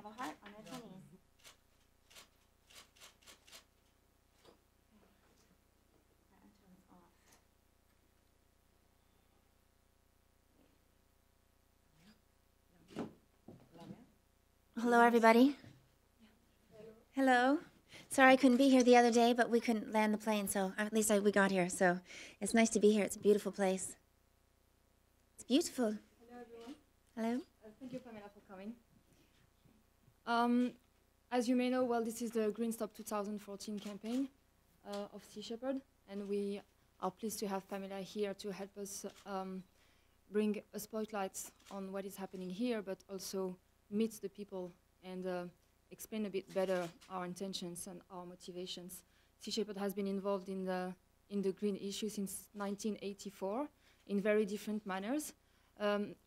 have a heart on their tummies. Hello, everybody. Hello. Sorry I couldn't be here the other day, but we couldn't land the plane, so at least we got here. So it's nice to be here. It's a beautiful place. It's beautiful. Hello, everyone. Hello. Thank you, Pamela, for coming. As you may know, well, this is the Grindstop 2014 campaign of Sea Shepherd, and we are pleased to have Pamela here to help us bring a spotlight on what is happening here, but also meet the people and explain a bit better our intentions and our motivations. Sea Shepherd has been involved in the green issue since 1984 in very different manners.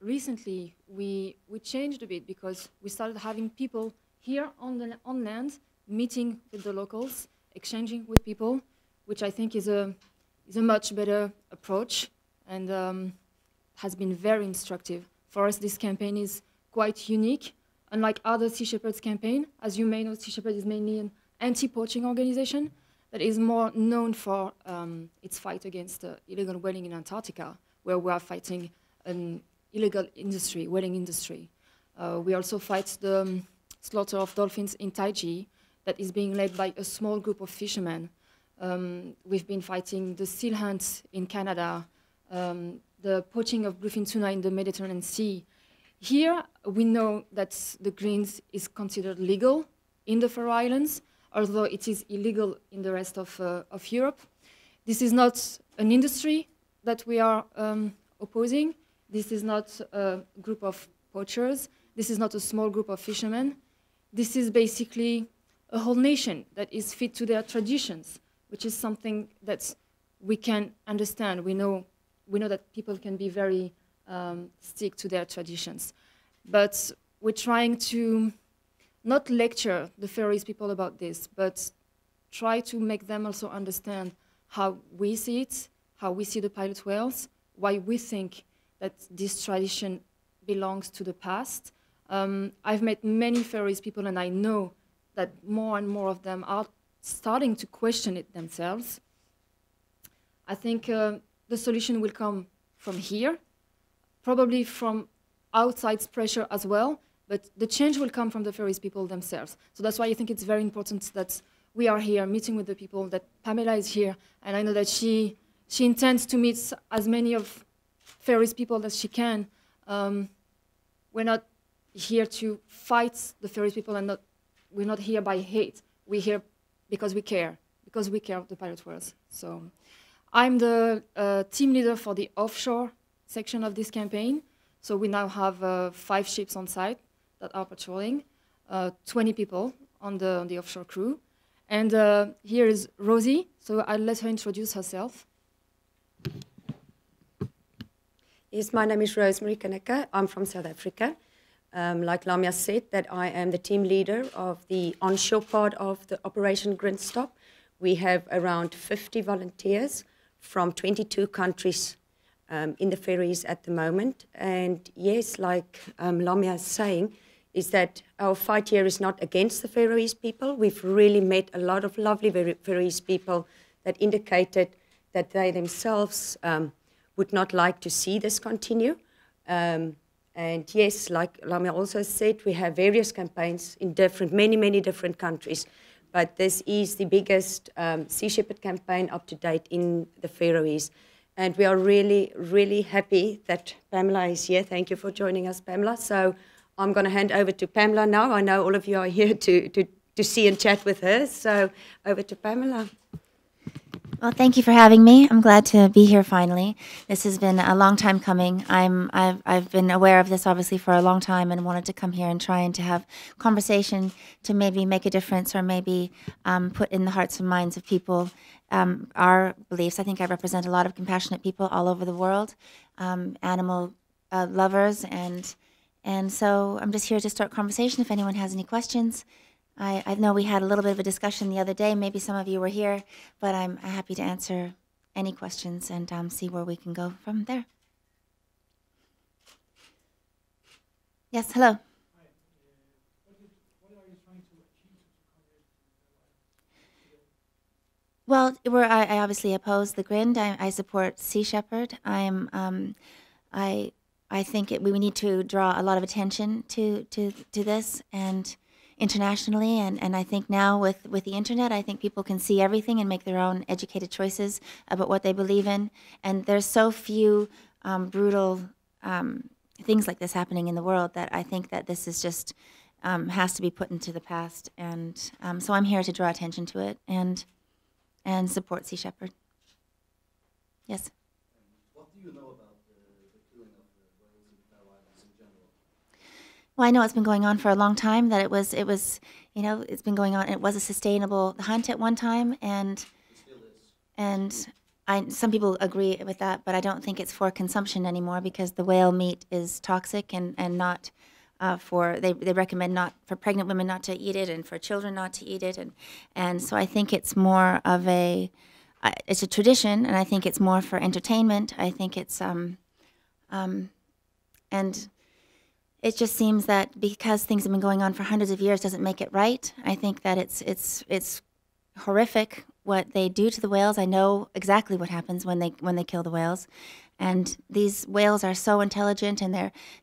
Recently, we changed a bit because we started having people here on land, meeting with the locals, exchanging with people, which I think is a much better approach and has been very instructive. For us, this campaign is quite unique. Unlike other Sea Shepherds campaign, as you may know, Sea Shepherd is mainly an anti-poaching organization that is more known for its fight against illegal whaling in Antarctica, where we are fighting an illegal industry, whaling industry. We also fight the slaughter of dolphins in Taiji that is being led by a small group of fishermen. We've been fighting the seal hunt in Canada, the poaching of bluefin tuna in the Mediterranean Sea. Here, we know that the greens is considered legal in the Faroe Islands, although it is illegal in the rest of Europe. This is not an industry that we are opposing. This is not a group of poachers. This is not a small group of fishermen. This is basically a whole nation that is fit to their traditions, which is something that we can understand. We know that people can be very stick to their traditions. But we're trying to not lecture the Faroese people about this, but try to make them also understand how we see it, how we see the pilot whales, why we think that this tradition belongs to the past. I've met many Faroese people, and I know that more and more of them are starting to question it themselves. I think the solution will come from here, probably from outside pressure as well, but the change will come from the Faroese people themselves. So that's why I think it's very important that we are here meeting with the people, that Pamela is here, and I know that she intends to meet as many of Faroese people as she can. We're not here to fight the Faroese people, and we're not here by hate. We're here because we care of the pilot whales. So I'm the team leader for the offshore section of this campaign. So we now have 5 ships on site that are patrolling, 20 people on the offshore crew. And here is Rosie, so I'll let her introduce herself. Yes, my name is Rosemary Kaneka. I'm from South Africa. Like Lamia said, that I am the team leader of the onshore part of the Operation Grindstop. We have around 50 volunteers from 22 countries in the Faroes at the moment. And yes, like Lamia is saying, is that our fight here is not against the Faroese people. We've really met a lot of lovely Faroese people that indicated that they themselves would not like to see this continue. And yes, like Lamia also said, we have various campaigns in many different countries. But this is the biggest Sea Shepherd campaign up to date in the Faroes. And we are really happy that Pamela is here. Thank you for joining us, Pamela. So I'm going to hand over to Pamela now. I know all of you are here to see and chat with her. So over to Pamela. Well, thank you for having me. I'm glad to be here finally. This has been a long time coming. I've been aware of this obviously for a long time and wanted to come here and try and to have conversation to maybe make a difference or maybe put in the hearts and minds of people our beliefs. I think I represent a lot of compassionate people all over the world, animal lovers, and so I'm just here to start conversation if anyone has any questions. I know we had a little bit of a discussion the other day. Maybe some of you were here, but I'm happy to answer any questions and see where we can go from there. Yes, hello. Well, I obviously oppose the Grind. I support Sea Shepherd. I I think we need to draw a lot of attention to this and internationally, and I think now with the internet, I think people can see everything and make their own educated choices about what they believe in. And there's so few brutal things like this happening in the world that I think that this is just has to be put into the past. And so I'm here to draw attention to it and support Sea Shepherd. Yes. What do you know about the killing of whales in the Faroe Islands in general? Well, I know it's been going on for a long time. That it was, it's been going on. It was a sustainable hunt at one time, and It still is. some people agree with that, but I don't think it's for consumption anymore because the whale meat is toxic and not they recommend not for pregnant women not to eat it and for children not to eat it, and so I think it's more of it's a tradition, and I think it's more for entertainment. I think it's and it just seems that because things have been going on for hundreds of years doesn't make it right. I think that it's horrific what they do to the whales. I know exactly what happens when they kill the whales, and these whales are so intelligent, and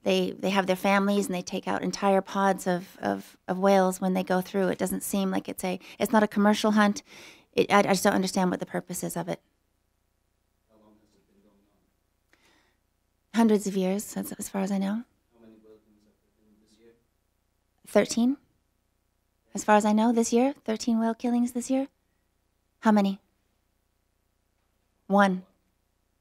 they have their families, and they take out entire pods of whales when they go through. It doesn't seem like it's not a commercial hunt. I just don't understand what the purpose is of it. How long has it been going on? Hundreds of years, as far as I know. How many whale killings have there been this year? 13, as far as I know, this year. 13 whale killings this year. How many? One.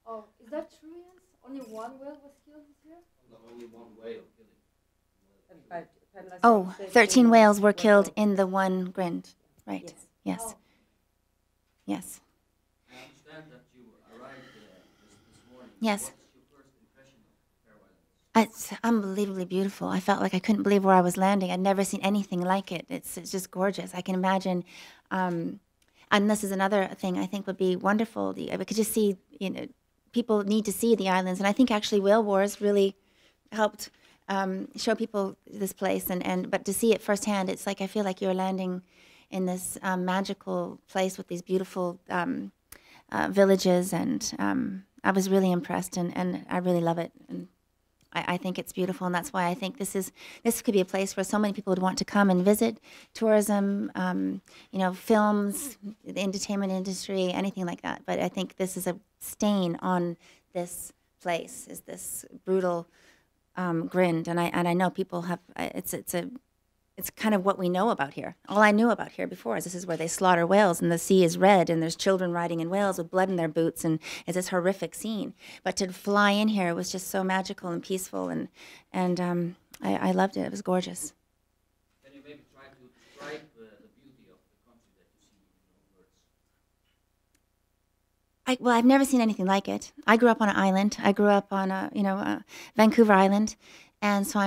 Oh, is that true, Jens? Only one whale was killed this year? No, only one whale killing. But Pamela said Oh, 13 whales were killed in the one Grind. Right. Yes. Yes. Oh. Yes. I understand that you arrived this morning. Yes. What's your first impression of the Faroe Islands? It's unbelievably beautiful. I felt like I couldn't believe where I was landing. I'd never seen anything like it. It's just gorgeous. I can imagine, and this is another thing I think would be wonderful. We could just see, people need to see the islands, and I think actually Whale Wars really helped show people this place. But to see it firsthand, it's like I feel like you're landing in this magical place with these beautiful villages, and I was really impressed, and I really love it, and I think it's beautiful, and that's why I think this could be a place where so many people would want to come and visit. Tourism, films, the entertainment industry, anything like that. But I think this is a stain on this place, is this brutal Grind, and I know people have it's kind of what we know about here. All I knew about here before is this is where they slaughter whales, and the sea is red, and there's children riding in whales with blood in their boots, and it's this horrific scene. But to fly in here was just so magical and peaceful, and I loved it. It was gorgeous. Can you maybe try to describe the beauty of the country that you see in your own words? Well, I've never seen anything like it. I grew up on an island. I grew up on Vancouver Island. And so I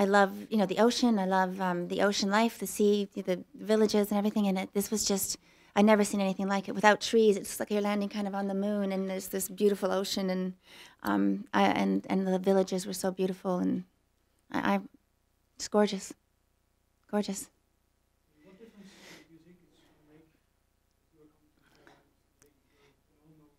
love, the ocean. I love the ocean life, the sea, the villages and everything. And this was just, I'd never seen anything like it. Without trees, it's like you're landing kind of on the moon, and there's this beautiful ocean, and the villages were so beautiful, and it's gorgeous, gorgeous. What difference do you think it's going to make if you are coming to the Faroe Islands and taking your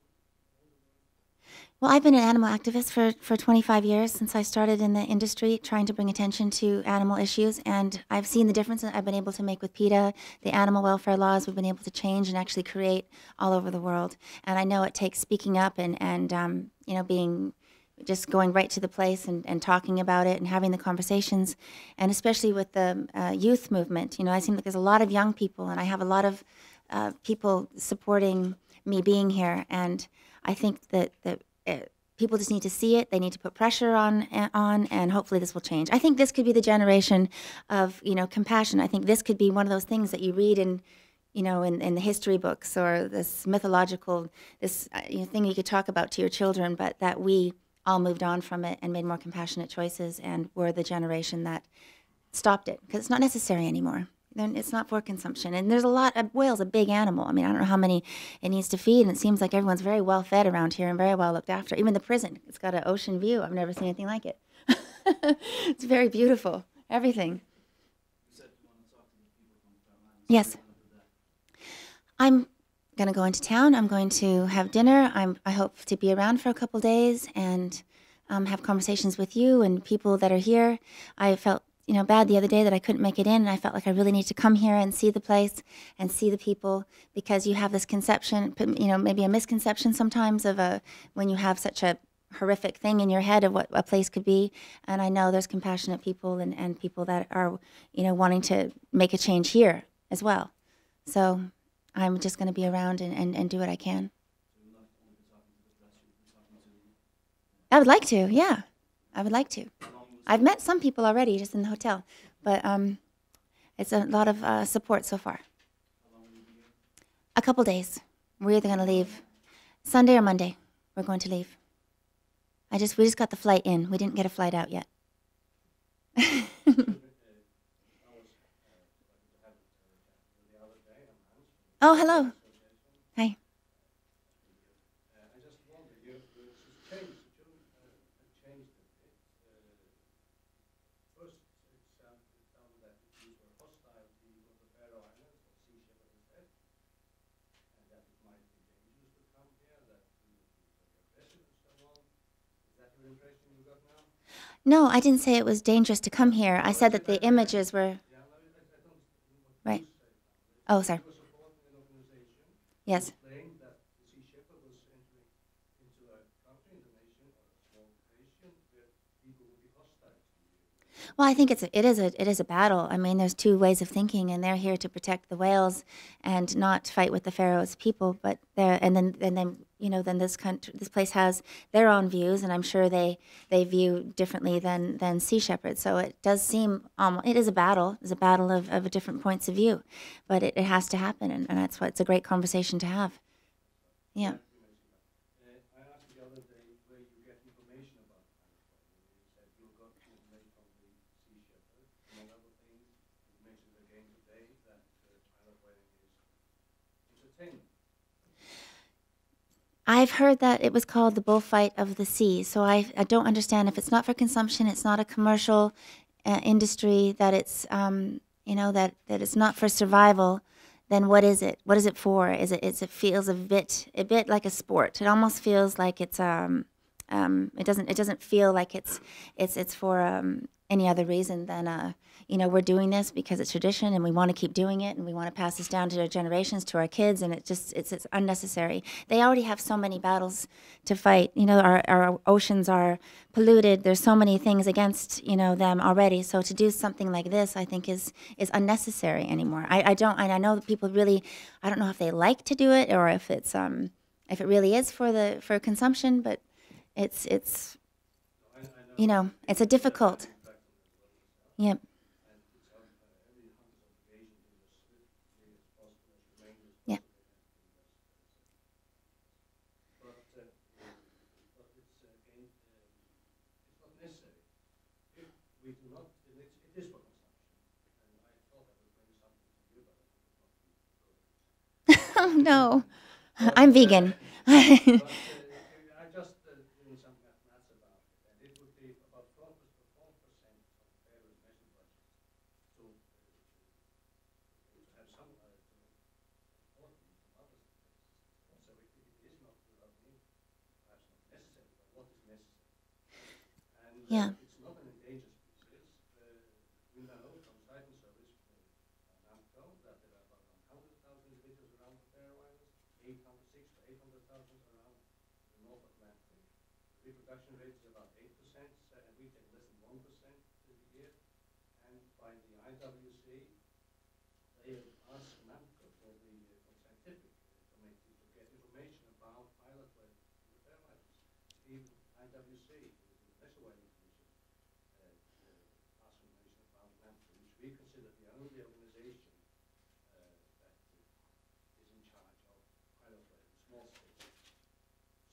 Well, I've been an animal activist for 25 years, since I started in the industry trying to bring attention to animal issues, and I've seen the difference that I've been able to make with PETA, the animal welfare laws we've been able to change and actually create all over the world. And I know it takes speaking up and being just going right to the place and talking about it and having the conversations, and especially with the youth movement. I seem like there's a lot of young people, and I have a lot of people supporting me being here, and I think that people just need to see it. They need to put pressure on, and hopefully this will change. I think this could be the generation of, compassion. I think this could be one of those things that you read in the history books, or this mythological, thing you could talk about to your children, but that we all moved on from it and made more compassionate choices, and we're the generation that stopped it, because it's not necessary anymore. Then it's not for consumption. And there's a lot of whales, a big animal. I mean, I don't know how many it needs to feed, and it seems like everyone's very well fed around here and very well looked after. Even the prison, it's got an ocean view. I've never seen anything like it. It's very beautiful, everything. You said Yes. I'm going to go into town. I'm going to have dinner. I hope to be around for a couple days and have conversations with you and people that are here. I felt, bad the other day that I couldn't make it in, and I felt like I really need to come here and see the place and see the people, because you have this conception, maybe a misconception sometimes of when you have such a horrific thing in your head of what a place could be. And I know there's compassionate people and people that are, wanting to make a change here as well. So I'm just going to be around and do what I can. I would like to, yeah. I would like to. I've met some people already just in the hotel, but it's a lot of support so far. A couple days. We're either going to leave Sunday or Monday. We're going to leave. We just got the flight in. We didn't get a flight out yet. Oh, hello. Hi. I just wonder, your tune changed a bit. First, it sounded that you were hostile to the Faroe Islands, or Sea Shepherd instead, and that it might be dangerous to come here, that you would be very aggressive and so on. Is that your impression you got now? No, I didn't say it was dangerous to come here. I said that the images were... Yeah, no, I don't know what Right. you say. Oh, sorry. You were supporting an organization Yes. who claimed that the Sea Shepherd was entering into a country, into a nation, or a small nation, where people would be hostile to you. Well, I think it is a battle. I mean, there's two ways of thinking, and they're here to protect the whales and not fight with the Faroes people. But then this place has their own views, and I'm sure they view differently than Sea Shepherds. So it does seem it is a battle. It's a battle of different points of view, but it has to happen, and that's why it's a great conversation to have. Yeah. I asked the other day where you get information about the pilot whale. You said you got information from the Sea Shepherd. Among other things, you mentioned again today that pilot whaling is entertainment. I've heard that it was called the bullfight of the sea. So I don't understand if it's not for consumption, it's not a commercial industry, that it's that it's not for survival. Then what is it? What is it for? It feels a bit like a sport. It almost feels like it's it doesn't feel like it's for any other reason than we're doing this because it's tradition and we want to keep doing it and we want to pass this down to our generations, to our kids, and it's unnecessary. They already have so many battles to fight. Our oceans are polluted. There's so many things against them already. So to do something like this, I think is unnecessary anymore. I know that people really, I don't know if they like to do it or if it's if it really is for consumption, but it's it's a difficult. Yep. Yeah. But it's again, it's not necessary. If we do not, it is for consumption. And I thought I would bring something to you, but I would not be good. Oh no, I'm vegan. But I just doing some maths about it, and it would be about 4% of Faroe's national budget to have some support from other states. So it is not without me, perhaps not necessary, but what is necessary? And Yeah. it's not an endangered species. We know from Titan Service, NAMCO, that there are about 100,000 individuals around the Faroe Islands, 600,000 to 800,000 around the North Atlantic. The reproduction rate is about 8%, and we take less than 1% a year. And by the IWC, they have asked NAMCO for scientific committee to get information about pilot whales in the Faroe Islands. Even IWC, the National Whaling Commission, asked information about NAMCO, which we consider the only organization that is in charge of pilot whales, small scale.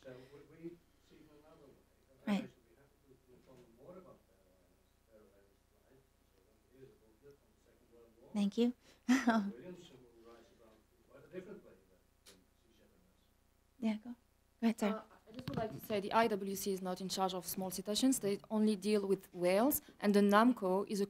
So we see it another way. Right. Actually, we have to inform them more about Faroe Islands life. So here's a booklet from the Second World War. Thank you. Williamson will write about quite a different way than Sea Shepherd does. Yeah, go ahead, sir. I just would like to say the IWC is not in charge of small cetaceans. They only deal with whales, and the NAMCO is a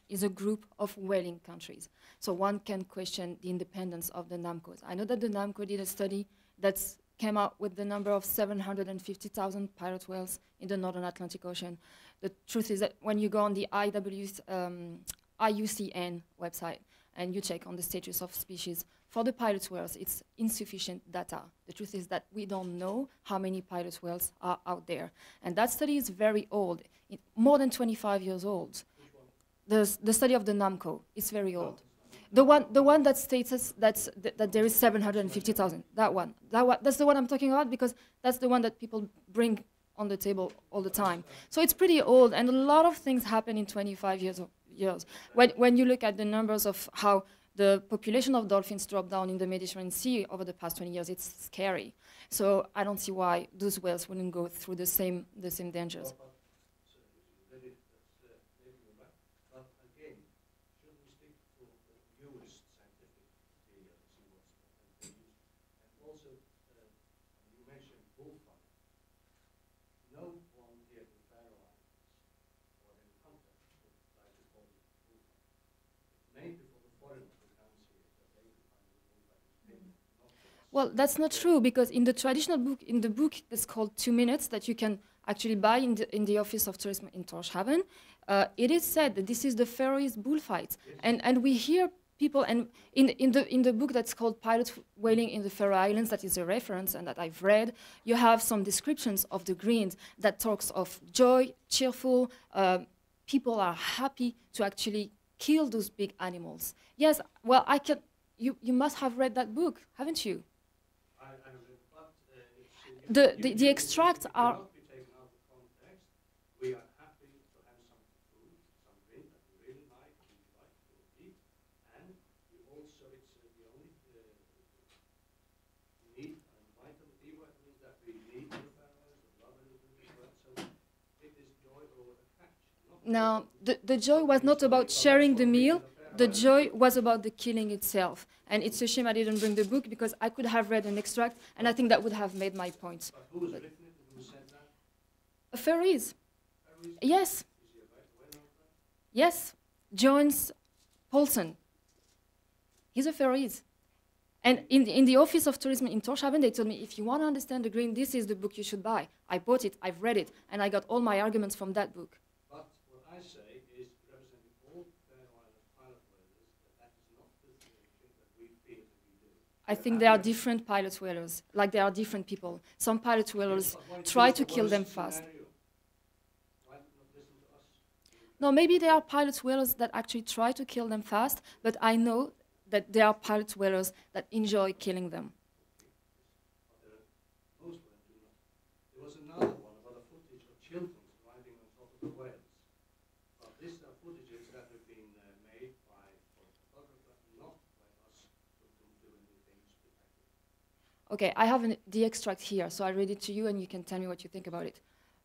is a group of whaling countries. So one can question the independence of the NAMCOs. I know that the NAMCO did a study that came out with the number of 750,000 pilot whales in the Northern Atlantic Ocean. The truth is that when you go on the IUCN website and you check on the status of species, for the pilot whales, it's insufficient data. The truth is that we don't know how many pilot whales are out there. And that study is very old, more than 25 years old. The study of the NAMCO is very old. The one that states that there is 750,000, that's the one I'm talking about, because that's the one that people bring on the table all the time. So it's pretty old, and a lot of things happen in 25 years. When you look at the numbers of how the population of dolphins dropped down in the Mediterranean Sea over the past 20 years, it's scary. So I don't see why those whales wouldn't go through the same dangers. Well, that's not true, because in the traditional book, in the book that's called 2 Minutes, that you can actually buy in the Office of Tourism in Tórshavn, it is said that this is the Faroese bullfight. And we hear people, and in the book that's called Pilot Whaling in the Faroe Islands, that is a reference and that I've read, you have some descriptions of the greens that talks of joy, cheerful, people are happy to actually kill those big animals. Yes, well, you must have read that book, haven't you? The extracts are... Not be taken out of context. We are happy to have some food, some drink that we really like to eat, and we also, it's the only need vitamin D vitamins that we need in the Faroes, the blood and the well. So it is joy over a catch. No, the joy was not about sharing the meal. The joy was about the killing itself. And it's a shame I didn't bring the book, because I could have read an extract, and I think that would have made my point. But who has written it and who said that? Faroese. Yes. Yes. Jones Paulson. He's a Faroese. And in the Office of Tourism in Tórshavn, they told me, if you want to understand the green, this is the book you should buy. I bought it, I've read it, and I got all my arguments from that book. But what I say is, representing all Faroe Island pilot whalers, that is not the thing that we feel that we do. I think there are different pilot whalers, like there are different people. Some pilot whalers try to kill them fast. Why not listen to us? No, maybe there are pilot whalers that actually try to kill them fast, but I know that there are pilot whalers that enjoy killing them. Most of them do not. There was another one about a footage of children riding on top of the whales. But these are footages that have been made by a photographer, not by us, who can do anything spectacular. Okay, I have the extract here, so I'll read it to you and you can tell me what you think about it.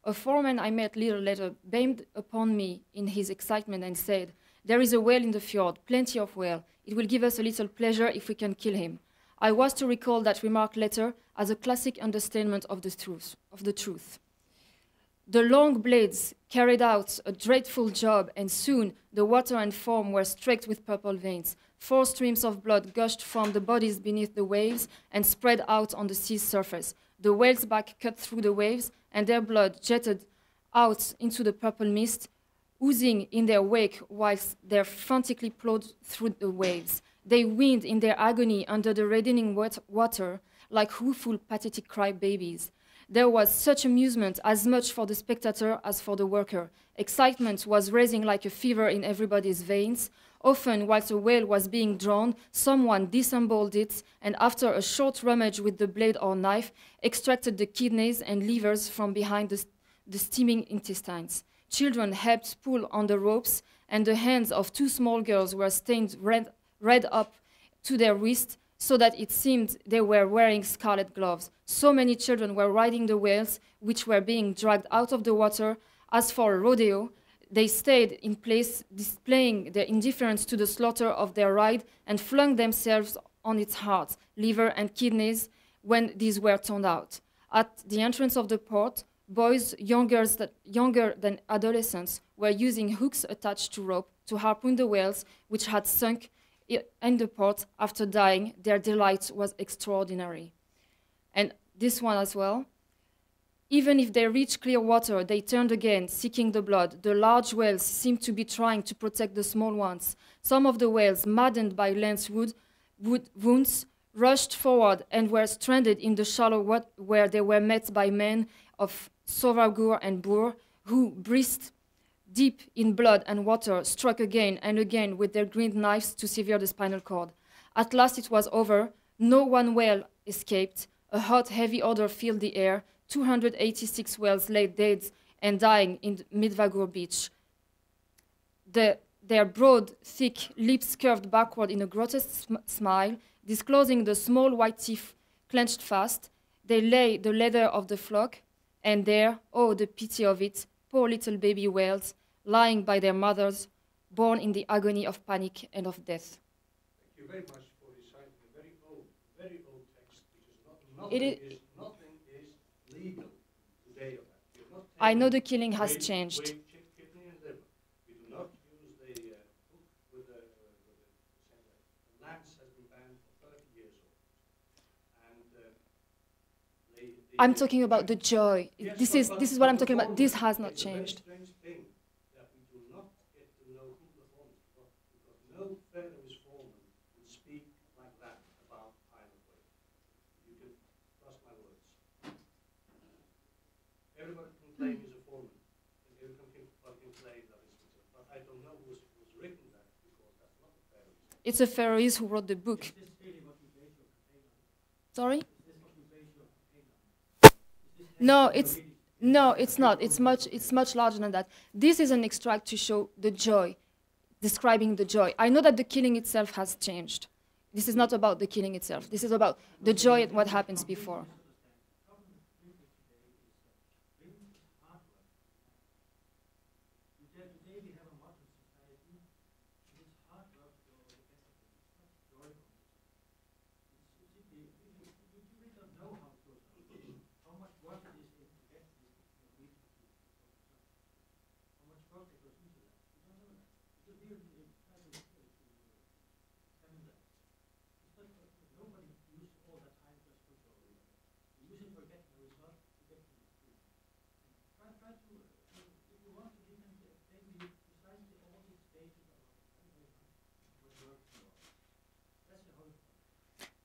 A foreman I met little later beamed upon me in his excitement and said, "There is a whale in the fjord, plenty of whale. It will give us a little pleasure if we can kill him." I was to recall that remark later as a classic understatement of the truth. The long blades carried out a dreadful job, and soon the water and foam were streaked with purple veins. 4 streams of blood gushed from the bodies beneath the waves and spread out on the sea's surface. The whale's back cut through the waves, and their blood jetted out into the purple mist, oozing in their wake whilst they frantically plowed through the waves. They whined in their agony under the reddening water like woeful, pathetic crybabies. There was such amusement, as much for the spectator as for the worker. Excitement was rising like a fever in everybody's veins. Often, whilst a whale was being drawn, someone disassembled it, and after a short rummage with the blade or knife, extracted the kidneys and livers from behind the steaming intestines. Children helped pull on the ropes, and the hands of 2 small girls were stained red up to their wrists, so that it seemed they were wearing scarlet gloves. So many children were riding the whales, which were being dragged out of the water. As for a rodeo, they stayed in place, displaying their indifference to the slaughter of their ride, and flung themselves on its heart, liver, and kidneys when these were torn out. At the entrance of the port, boys younger than adolescents were using hooks attached to rope to harpoon the whales which had sunk in the port after dying. Their delight was extraordinary. And this one as well. Even if they reached clear water, they turned again, seeking the blood. The large whales seemed to be trying to protect the small ones. Some of the whales, maddened by lance wounds, rushed forward and were stranded in the shallow water, where they were met by men of Sauvagour and Boer, who, breathed deep in blood and water, struck again and again with their green knives to sever the spinal cord. At last it was over. No one whale escaped. A hot, heavy odor filled the air. 286 whales lay dead and dying in Midvagur beach. Their broad, thick lips curved backward in a grotesque smile, disclosing the small white teeth clenched fast. They lay the leather of the flock, and there, oh, the pity of it, poor little baby whales, lying by their mothers, born in the agony of panic and of death. Thank you very much for reciting a very old text, which is not, nothing is legal today of that. You're not I know taking the killing has changed. kidney and liver. We do not use the hook with the lance has been banned for 30 years old. And I'm talking about the joy. Yes, This is what I'm talking about. This has not changed. It's a very strange thing that we do not get to know who the foreman is, because no featherless foreman would speak like that about Isle of Wight. You can trust my words. Everybody can claim he's a foreman, and everybody can claim that it's but I don't know who's written that, because that's not a featherless. It's a Faroese who wrote the book. Sorry? No, it's not. It's much larger than that. This is an extract to show the joy, describing the joy. I know that the killing itself has changed. This is not about the killing itself. This is about the joy at what happens before.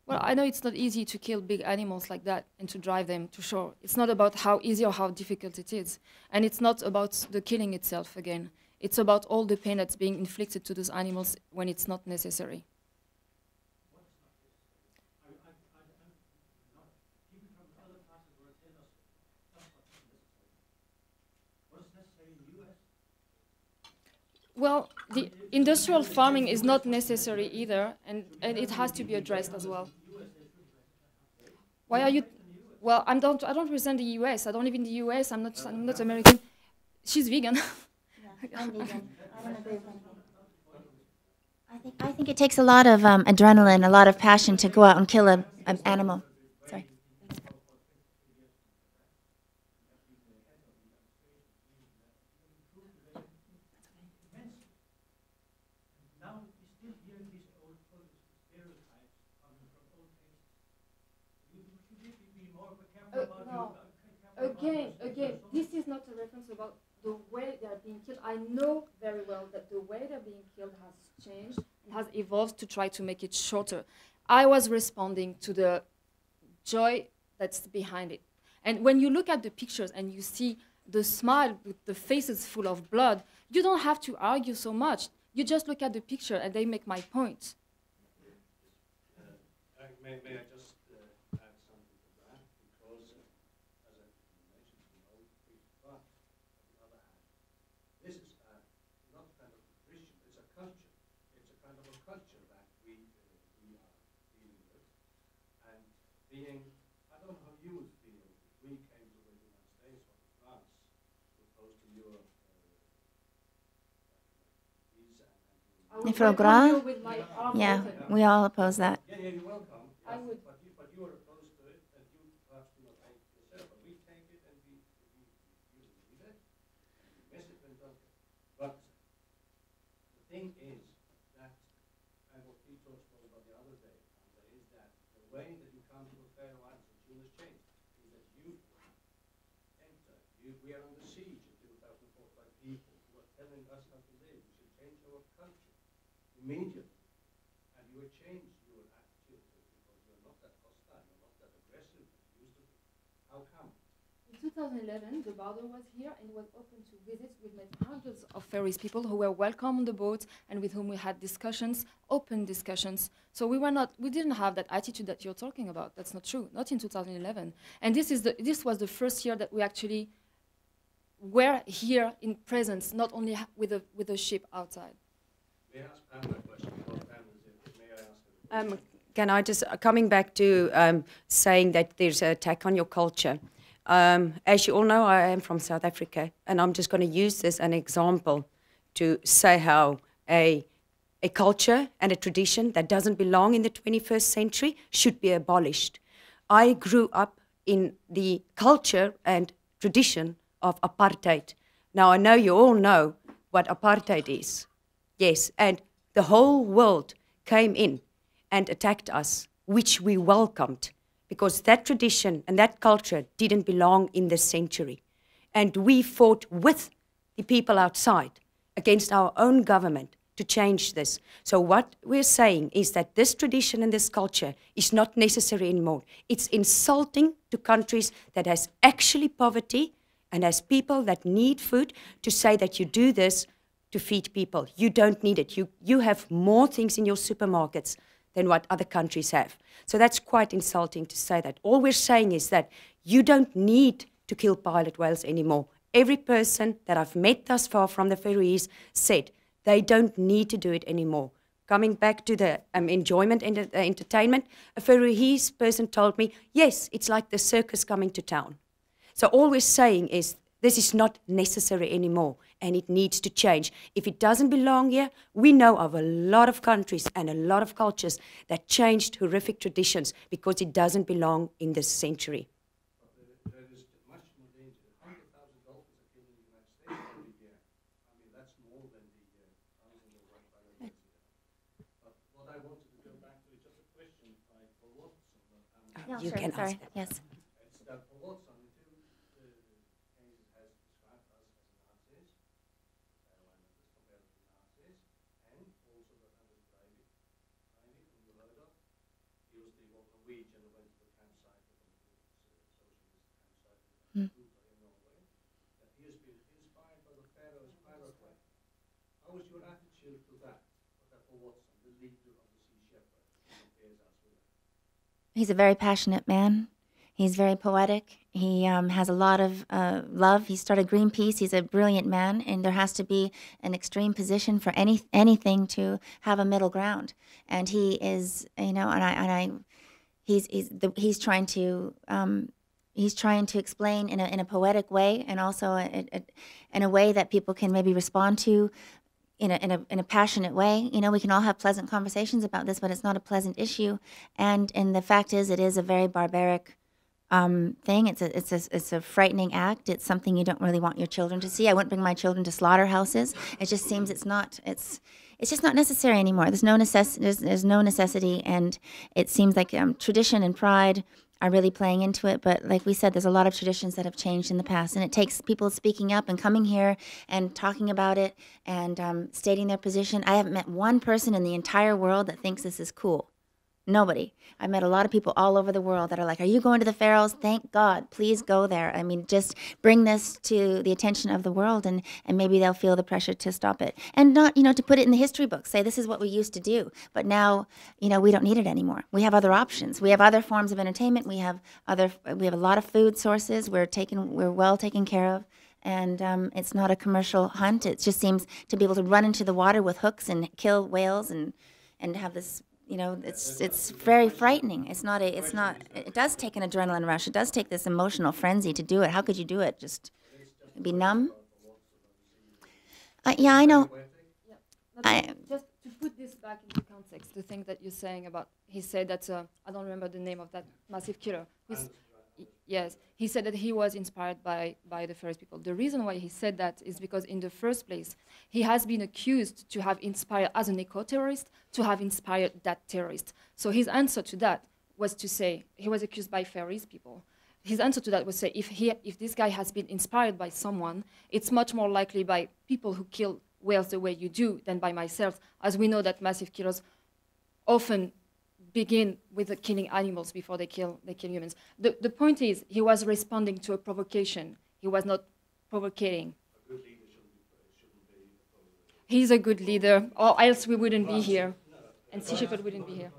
Well, I know it's not easy to kill big animals like that and to drive them to shore. It's not about how easy or how difficult it is. And it's not about the killing itself again. It's about all the pain that's being inflicted to those animals when it's not necessary. Well, the industrial farming is not necessary either, and it has to be addressed as well. Why are you? Well, I don't represent the U.S. I don't live in the U.S. I'm not American. She's vegan. Yeah, I'm vegan. I don't agree with anything. I think it takes a lot of adrenaline, a lot of passion to go out and kill an animal. Sorry. No. Again, this is not a reference about the way they are being killed. I know very well that the way they're being killed has changed and has evolved to try to make it shorter. I was responding to the joy that's behind it. And when you look at the pictures and you see the smile with the faces full of blood, you don't have to argue so much. You just look at the picture and they make my point. May I just add something to that? Because, as I mentioned, the old priest, but on the other hand, this is not kind of a Christian, it's a culture. It's a kind of a culture that we are dealing with. And being, I don't know how you would feel if we came to the United States or to France, opposed to Europe, Yeah, we all oppose that. Yeah, you're welcome. I would. But you are opposed to it, and you perhaps do not take it yourself. But we take it, and we need it, and we miss it when it doesn't. But the spoke about the other day, is that the way that you come to the Faroe Islands and tune has changed. Is that you enter, we are under siege in 2004 by people who are telling us how to live. We should change our culture immediately. And you will change your attitude to it because you're not that hostile, you're not that aggressive as you used to be. How come? In 2011, the border was here and was open to visits. We've met hundreds of Faroese people who were welcome on the boat and with whom we had discussions, open discussions. So we didn't have that attitude that you're talking about. That's not true, not in 2011. And this was the first year that we actually were here in presence, not only with a ship outside. May I ask Pamela a question? May I ask her? Can I just, coming back to saying that there's an attack on your culture. As you all know, I am from South Africa, and I'm just going to use this as an example to say how a culture and a tradition that doesn't belong in the 21st century should be abolished. I grew up in the culture and tradition of apartheid. Now, I know you all know what apartheid is. Yes, and the whole world came in and attacked us, which we welcomed, because that tradition and that culture didn't belong in this century. And we fought with the people outside against our own government to change this. So what we're saying is that this tradition and this culture is not necessary anymore. It's insulting to countries that has actually poverty and has people that need food to say that you do this to feed people. You don't need it. You have more things in your supermarkets than what other countries have. So that's quite insulting to say that. All we're saying is that you don't need to kill pilot whales anymore. Every person that I've met thus far from the Faroese said they don't need to do it anymore. Coming back to the enjoyment and entertainment, a Faroese person told me, yes, it's like the circus coming to town. So all we're saying is this is not necessary anymore, and it needs to change. If it doesn't belong here, we know of a lot of countries and a lot of cultures that changed horrific traditions because it doesn't belong in this century. But there is much more danger. 100,000 dolphins are killed in the United States every year. I mean, that's more than the thousands of white whales incident. But what I wanted to go back to is just a question by Paul Watson. No, You sure, can sorry. ask that. Yes. It's that Paul Watson, in two cases, has described us as Nazis, Faroe Islanders compared to Nazis, and also that Anders Breivik, whom you heard of, he was the Norwegian who went to the campsite, the socialist campsite in Norway, that he has been inspired by the Faroes pirate way. How is your attitude to that? That Paul Watson, the leader of the Sea Shepherd, compares us with that? He's a very passionate man. He's very poetic. He has a lot of love. He started Greenpeace. He's a brilliant man, and there has to be an extreme position for anything to have a middle ground. And he is, he's trying to explain in a poetic way, and also in a way that people can maybe respond to. In a passionate way. We can all have pleasant conversations about this, but it's not a pleasant issue. And the fact is, it is a very barbaric thing. It's a frightening act. It's something you don't really want your children to see. I wouldn't bring my children to slaughterhouses. It just seems it's just not necessary anymore. There's no necessity, and it seems like tradition and pride are really playing into it. But like we said, there's a lot of traditions that have changed in the past, and it takes people speaking up and coming here and talking about it and stating their position. I haven't met one person in the entire world that thinks this is cool. Nobody. I met a lot of people all over the world that are like, are you going to the Faroes? Thank God. Please go there. I mean, just bring this to the attention of the world, and maybe they'll feel the pressure to stop it. And not, to put it in the history books, say this is what we used to do. But now, we don't need it anymore. We have other options. We have other forms of entertainment. We have a lot of food sources. We're well taken care of. And it's not a commercial hunt. It just seems to be able to run into the water with hooks and kill whales and have this. It's very frightening. It does take an adrenaline rush. It does take this emotional frenzy to do it. How could you do it? Just be numb? Yeah, I know. Just to put this back into context, the thing that you're saying about, he said that, I don't remember the name of that massive killer. Yes, he said that he was inspired by the Faroese people. The reason why he said that is because in the first place, he has been accused to have inspired, as an eco-terrorist, to have inspired that terrorist. So his answer to that was to say, he was accused by Faroese people. His answer to that was say, if this guy has been inspired by someone, it's much more likely by people who kill whales the way you do than by myself, as we know that massive killers often begin with killing animals before they kill humans. The point is, he was responding to a provocation. He was not provocating. A good leader shouldn't be opposed. He's a good leader, or else we wouldn't be here, and Sea Shepherd wouldn't be here.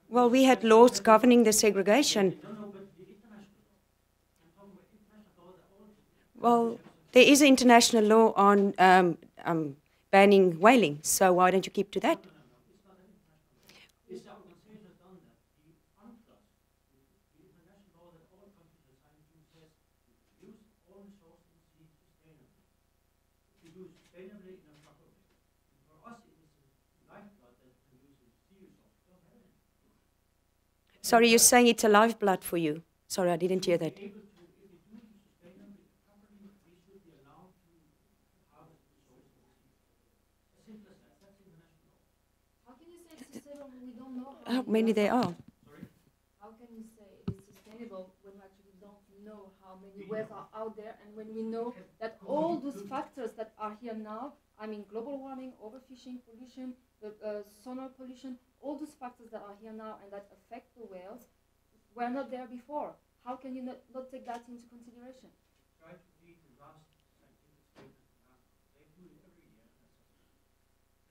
Well, we had laws governing the segregation. Well, there is an international law on banning whaling, so why don't you keep to that? Sorry, you're saying it's a lifeblood for you. Sorry, I didn't hear that. How can you say it's sustainable when we don't know How many there are? How can you say it is sustainable when we actually don't know how many whales are out there, and when we know that all those factors that are here now, I mean global warming, overfishing, pollution, the sonar pollution, all those factors that are here now and that affect the whales were not there before. How can you not take that into consideration? Try to read the last scientific statement from NAMCO. They do it every year.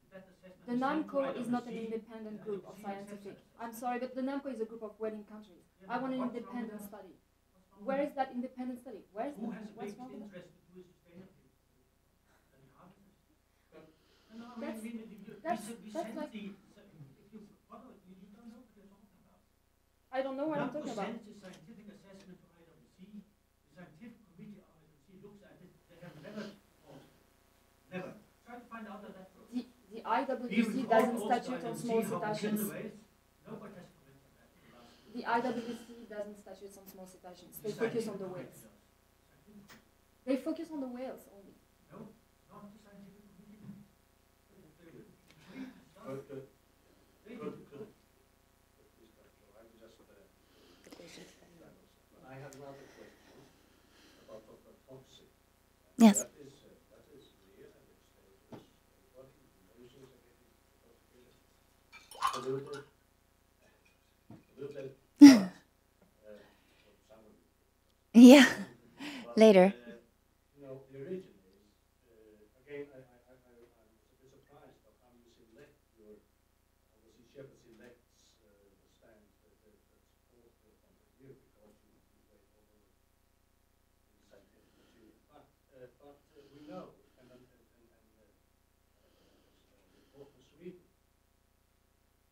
And that assessment The NAMCO is not an independent group of scientific. I'm sorry, but the NAMCO is a group of whaling countries. I want an independent study. Where is that independent study? Where is who has a what's big wrong with interest to do it sustainably? Then you have it. No, I That's- mean, we that's send like- the, if you follow it, you don't know what you're talking about. I don't know what I'm talking about. sends the scientific assessment to IWC. The scientific committee of IWC looks at it. They have never, never. Try to find out that goes. The IWC doesn't statute on small cetaceans. Nobody has commented on that in the last year. The IWC doesn't statute on small cetaceans. They focus on the whales. They focus on the whales only. No, not the scientific committee. Good. Please, Dr. I'm just, I have another question about the toxic. Yes. That is real and it's dangerous. Everybody knows it again. Polluted. Someone. Yeah. But, Later. The origin is, again, I'm a bit surprised of how you select how the Sea Shepherd selects the stand that support the point of view, because you wait over the scientific material. But we know, and the report from Sweden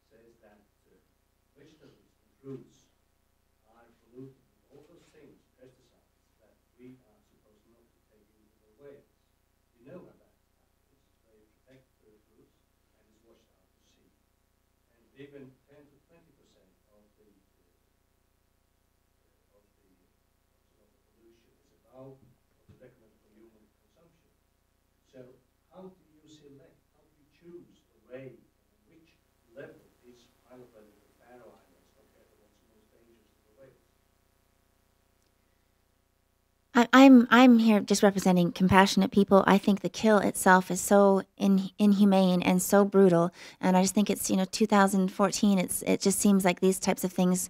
says that vegetables and fruits are polluted with all those things, pesticides, that we are supposed not to take into the whales. We know how that happens. They protect the fruits and it's washed out to sea. And even 10 to 20% of the pollution is above what is recommended for human consumption. So how do you select? How do you choose the way and which level is pilot level in the Faroe Islands compared to what's most dangerous to the whales? I'm here just representing compassionate people. I think the kill itself is so inhumane and so brutal, and I just think it's 2014. It just seems like these types of things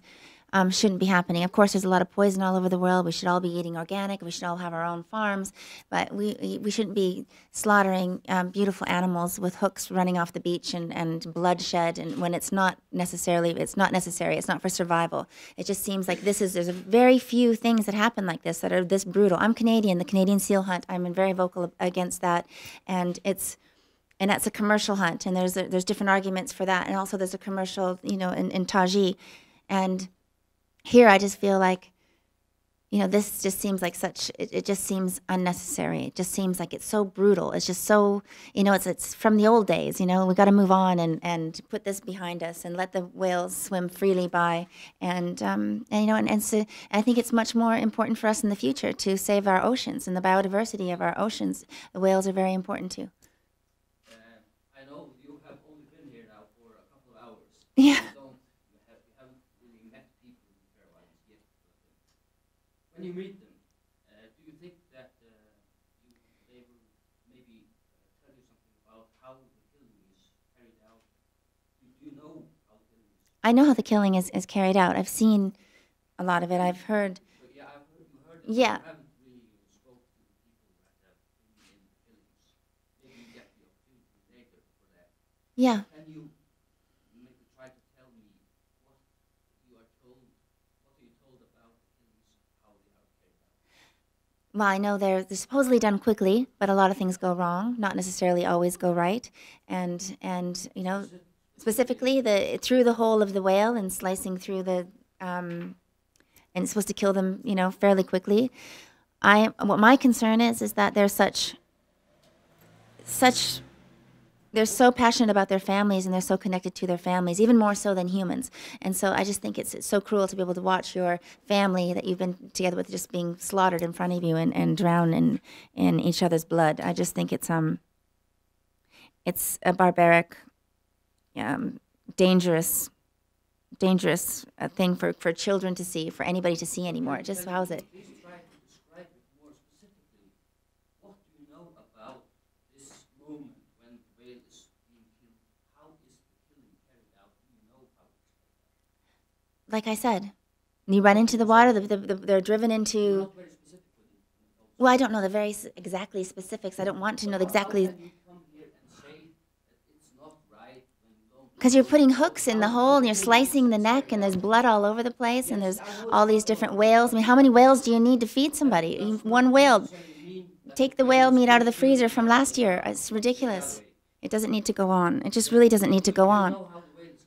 shouldn't be happening. Of course, there's a lot of poison all over the world. We should all be eating organic. We should all have our own farms, but we shouldn't be slaughtering beautiful animals with hooks running off the beach and bloodshed. And when it's not necessary. It's not for survival. It just seems like there's a very few things that happen like this that are this brutal. I'm Canadian. The Canadian seal hunt. I'm very vocal against that, and that's a commercial hunt. And there's different arguments for that. And also there's a commercial, in Taji, and here, I just feel like, this just seems like it just seems unnecessary. It just seems like it's so brutal. It's just so, it's from the old days, we got to move on and put this behind us and let the whales swim freely by. And so I think it's much more important for us in the future to save our oceans and the biodiversity of our oceans. The whales are very important too. I know you have only been here now for a couple of hours. Yeah. When you meet them, do you think that they will maybe tell you something about how the killing is carried out? Do you know how the killing is? I know how the killing is carried out. I've seen a lot of it. I've heard. But yeah, you heard it. Yeah. You haven't really spoken to the people that have been in the killings. Maybe you get the opportunity later for that. Yeah. Can you maybe try to tell me what you are told? What are you told about the killings? How they are carried out? Well, I know they're supposedly done quickly, but a lot of things go wrong, not necessarily always go right. And specifically through the hole of the whale and slicing through and it's supposed to kill them, fairly quickly. What my concern is that they're they're so passionate about their families and they're so connected to their families, even more so than humans. And so I just think it's so cruel to be able to watch your family that you've been together with just being slaughtered in front of you and drown in each other's blood. I just think it's a barbaric, dangerous thing for children to see, for anybody to see anymore. Just how's it? Please try to describe it more specifically. What do you know about this moment when the whale is being killed? How is the killing carried out? Do you know how it's carried out? Like I said, you run into the water. They're driven into. Not very specific with it. Well, I don't know the very exactly specifics. I don't want to know exactly. How can you come here and say that it's not right when you don't? Because you're putting hooks in the hole and you're slicing the neck and there's blood all over the place and there's all these different whales. I mean, how many whales do you need to feed somebody? One whale. Take the whale meat out of the freezer from last year. It's ridiculous. It doesn't need to go on. It just really doesn't need to go on. Know how the whale is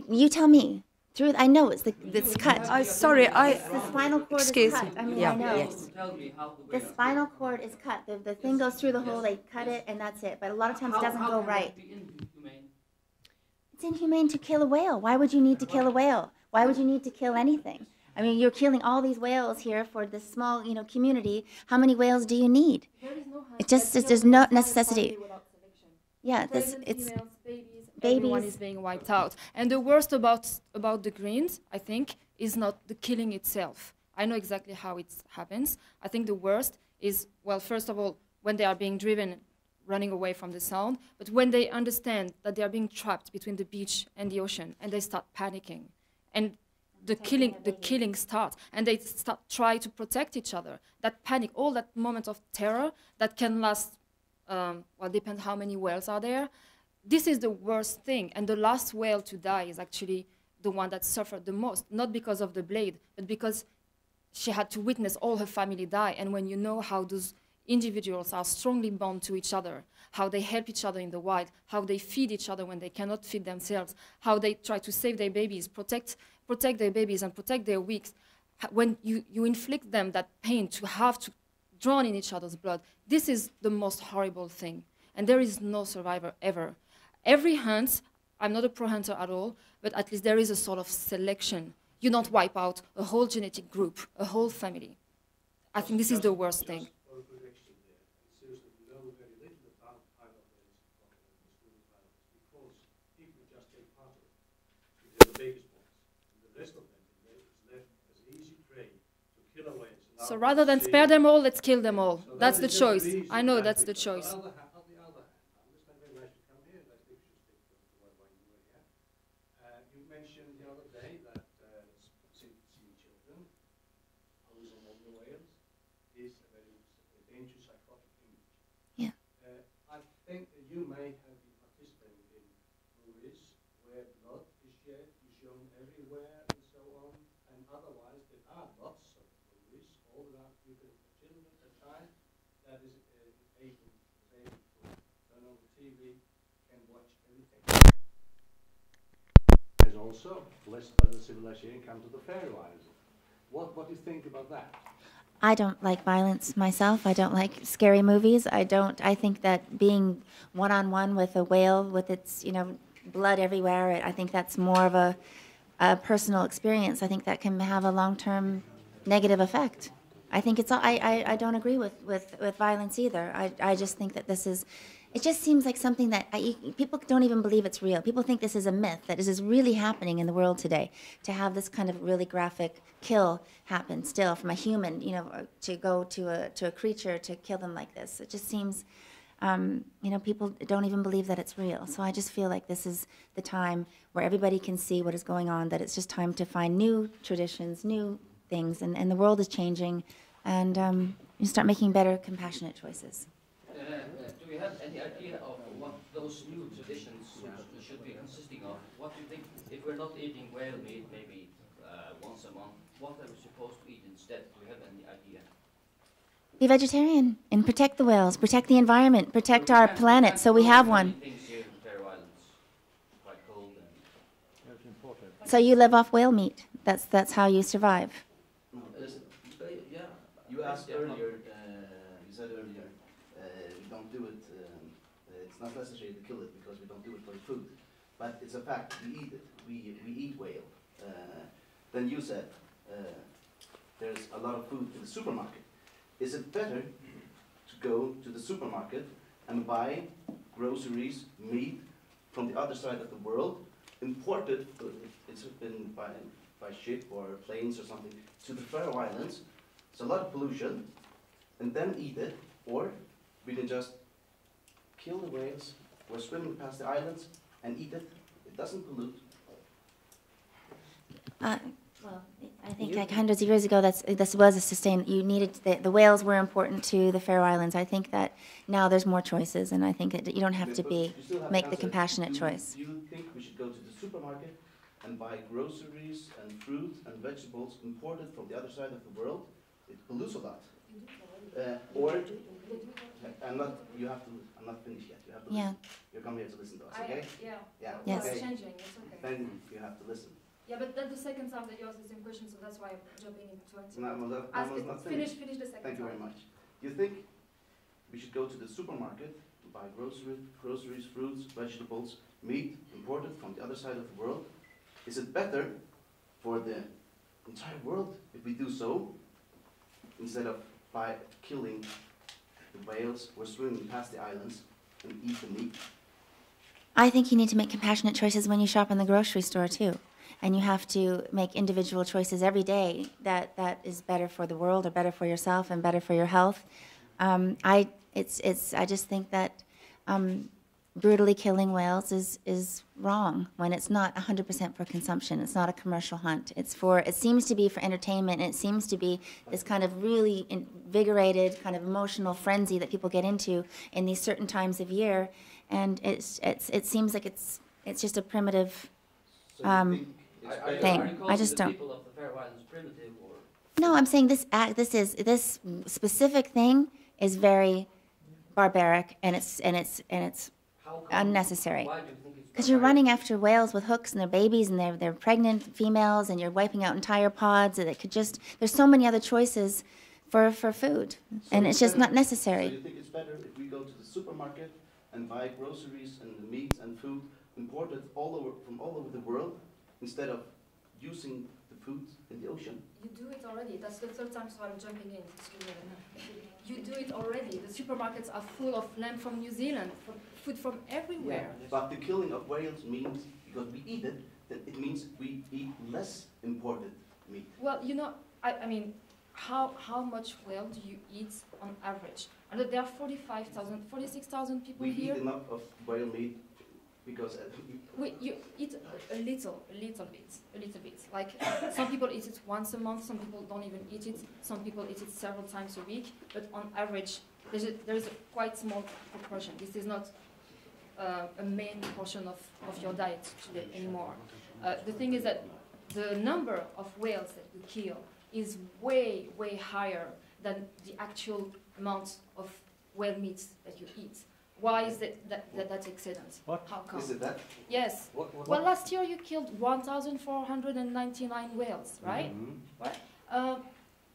killed. You tell me. I know it's cut. Sorry, The spinal cord Excuse is cut. me. I mean, Yeah, I know. yes. Tell me how the The whale. spinal cord is cut. The thing goes through the hole, they cut it, and that's it. But a lot of times it doesn't go right. Be inhumane? It's inhumane to kill a whale. Why would you need to kill a whale? Why would you need to kill anything? I mean, you're killing all these whales here for this small, community. How many whales do you need? There is no hunt It just that there's kills no one necessity. family without selection. Yeah, Pregnant it's females, everyone babies. is being wiped out. And the worst about the greens, I think, is not the killing itself. I know exactly how it happens. I think the worst is, well, first of all, when they are being driven, running away from the sound, but when they understand that they are being trapped between the beach and the ocean, and they start panicking, and the killing starts, and they start try to protect each other. That panic, all that moment of terror that can last, depends how many whales are there. This is the worst thing, and the last whale to die is actually the one that suffered the most, not because of the blade, but because she had to witness all her family die. And when you know how those individuals are strongly bound to each other, how they help each other in the wild, how they feed each other when they cannot feed themselves, how they try to save their babies, protect their babies and protect their weaks, when you inflict them that pain to have to drown in each other's blood, this is the most horrible thing. And there is no survivor ever. Every hunt, I'm not a pro-hunter at all, but at least there is a sort of selection. You don't wipe out a whole genetic group, a whole family. I think this is the worst thing. For a correction there, it seems that we know very little about pilot whales from the schooling pilots because people just take part of it. They're the biggest ones. And the rest of them is left as easy prey to killer whales. So rather than spare them all, let's kill them all. That's the choice. I know that's the choice. On the other hand, I understand very nice to come here, and I think we should stick to what you were here. You mentioned the other day that you may have been participating in movies where blood is shed, is shown everywhere, and so on. And otherwise, there are lots of movies, all around you can, children, a child that is able to turn on the TV, can watch everything. There's also less by the civilization come to the fairy islands. What do you think about that? I don't like violence myself. I don't like scary movies. I think that being one-on-one with a whale with its, blood everywhere, I think that's more of a personal experience. I think that can have a long-term negative effect. I think it's all, I don't agree with violence either. I just think that it just seems like something that people don't even believe it's real. People think this is a myth, that this is really happening in the world today, to have this kind of really graphic kill happen still from a human, to go to a creature to kill them like this. It just seems, people don't even believe that it's real. So I just feel like this is the time where everybody can see what is going on, that it's just time to find new traditions, new things, and the world is changing, and you start making better, compassionate choices. Do you have any idea of what those new traditions should be consisting of? What do you think, if we're not eating whale meat maybe once a month, what are we supposed to eat instead? Do you have any idea? Be vegetarian and protect the whales, protect the environment, protect our planet so we have one. Things here in the Faroe Islands, quite cold and That's important. So you live off whale meat. That's how you survive. Yeah, you asked earlier, you said earlier, we don't do it, it's not necessary to kill it because we don't do it for food. But it's a fact, we eat it, we eat whale. Then you said, there's a lot of food in the supermarket. Is it better to go to the supermarket and buy groceries, meat from the other side of the world, imported, it's been by ship or planes or something, to the Faroe Islands? It's a lot of pollution, and then eat it, or we can just kill the whales, we're swimming past the islands, and eat it. It doesn't pollute. Well, I think like hundreds of years ago, this was a you needed, the whales were important to the Faroe Islands. I think that now there's more choices, and I think that you don't have to But you still have to make the answer, compassionate choice. Do you think we should go to the supermarket and buy groceries and fruit and vegetables imported from the other side of the world? It pollutes a lot. Or, I'm not finished yet. You have to listen. You come here to listen to us, okay? Yeah. Yes. Okay. It's changing, it's okay. Then you have to listen. Yeah, but that's the second time that you asked the same question, so that's why I'm jumping into it. No, well, that was not Finish finished. the second Thank you time. very much. You think we should go to the supermarket and buy groceries, fruits, vegetables, meat imported from the other side of the world? Is it better for the entire world if we do so, instead of by killing the whales or swimming past the islands and eat the meat? I think you need to make compassionate choices when you shop in the grocery store too. And you have to make individual choices every day that is better for the world or better for yourself and better for your health. I just think that brutally killing whales is wrong when it's not 100% for consumption. It's not a commercial hunt. It seems to be for entertainment, and it seems to be this kind of really invigorated kind of emotional frenzy that people get into in these certain times of year. And it seems like it's just a primitive thing. I just don't. People of the Faroe Islands primitive, or No, I'm saying this specific thing is very barbaric, and it's how come, unnecessary. why do you think it's Because you're barbaric? running after whales with hooks, and they're babies, and they're pregnant females, and you're wiping out entire pods. And it could just there's so many other choices for food, and it's just not So necessary. you think it's better if we go to the supermarket and buy groceries and meat and food imported from all over the world, instead of using the food in the ocean? You do it already. That's the third time, so I'm jumping in. Excuse me. You do it already. The supermarkets are full of lamb from New Zealand, food from everywhere. But the killing of whales means, because we eat it, then it means we eat less imported meat. Well, I mean, how much whale do you eat on average? And there are 46,000 people We here. eat enough of whale meat because You eat a little bit. Like some people eat it once a month, some people don't even eat it, some people eat it several times a week. But on average, there's a quite small proportion. This is not a main portion of your diet today anymore. The thing is that the number of whales that you kill is way, way higher than the actual amount of whale meat that you eat. Why is that's excellent? What? How come? Is it that? Yes. Well, last year you killed 1,499 whales, right? Right?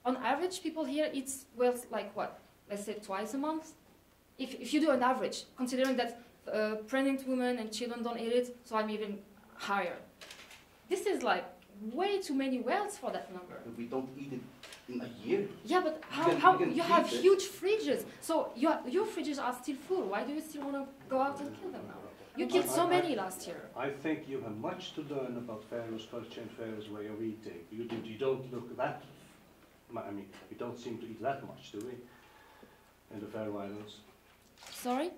On average, people here eat whales like what? Let's say twice a month? If you do an average, considering that pregnant women and children don't eat it, so I'm even higher. This is like way too many whales for that number. But we don't eat it in a year. Yeah, but can you have freeze it. huge fridges, so your fridges are still full. Why do you still want to go out and kill them now? You killed so many last year. I think you have much to learn about Pharaoh's culture and Pharaoh's way of eating. You don't look that, I mean, we don't seem to eat that much, do we, in the Faroe Islands? Sorry?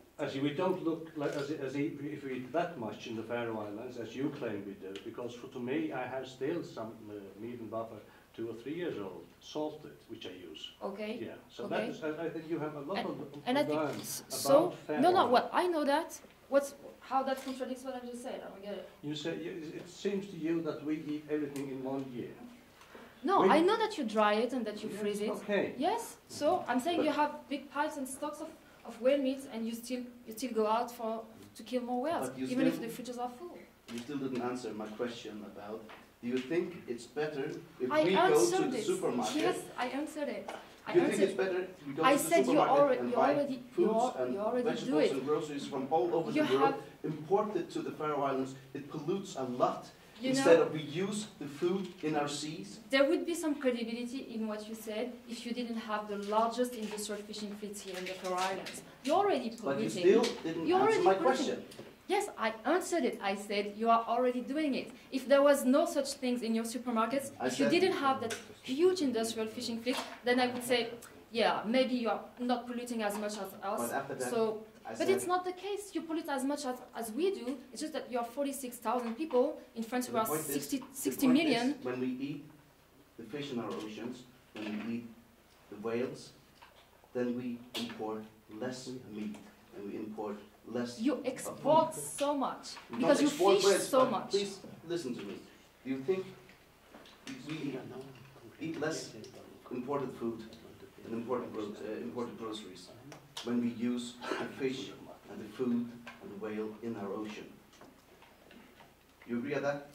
We don't look like if we eat that much in the Faroe Islands as you claim we do, because to me I have still some meat and butter 2 or 3 years old, salted, which I use. Okay. Yeah, so Okay. that is, I think you have a lot of And I to think learn so. about Faroe No, Islands. well, I know that. How that contradicts what I just said? I don't get it. You say it seems to you that we eat everything in 1 year. No, When- I know that you dry it and that you freeze it. Okay. Yes. So I'm saying you have big piles and stocks of whale meat, and you still go out to kill more whales, But you even if still- the fridges are full. You still didn't answer my question about, do you think it's better if I we go to answered the this. supermarket? Yes, I answered it. I Do you think it's answered. better if we go I to the said you supermarket and buy already foods and do vegetables it. and groceries from all over You the world, have, imported to the Faroe Islands? It pollutes a lot. you Instead know, of we use the food in our seas. there would be some credibility in what you said if you didn't have the largest industrial fishing fleets here in the Faroe Islands. You're already But you polluting. still didn't You're answer already my polluting. question. Yes, I answered it. I said you are already doing it. If there was no such things in your supermarkets, I if you said- didn't have that huge industrial fishing fleet, then I would say, yeah, maybe you are not polluting as much as us. But after that, So, I but said, it's not the case. You pollute as much as we do. It's just that you are 46,000 people. In France, we the are point is- 60 the point million. is, when we eat the fish in our oceans, when we eat the whales, then we import less meat and we import less. You export so much We because don't you export fish whales, so but much. Please listen to me. Do you think we eat less imported food and imported groceries when we use the fish and the food and the whale in our ocean? You agree on that?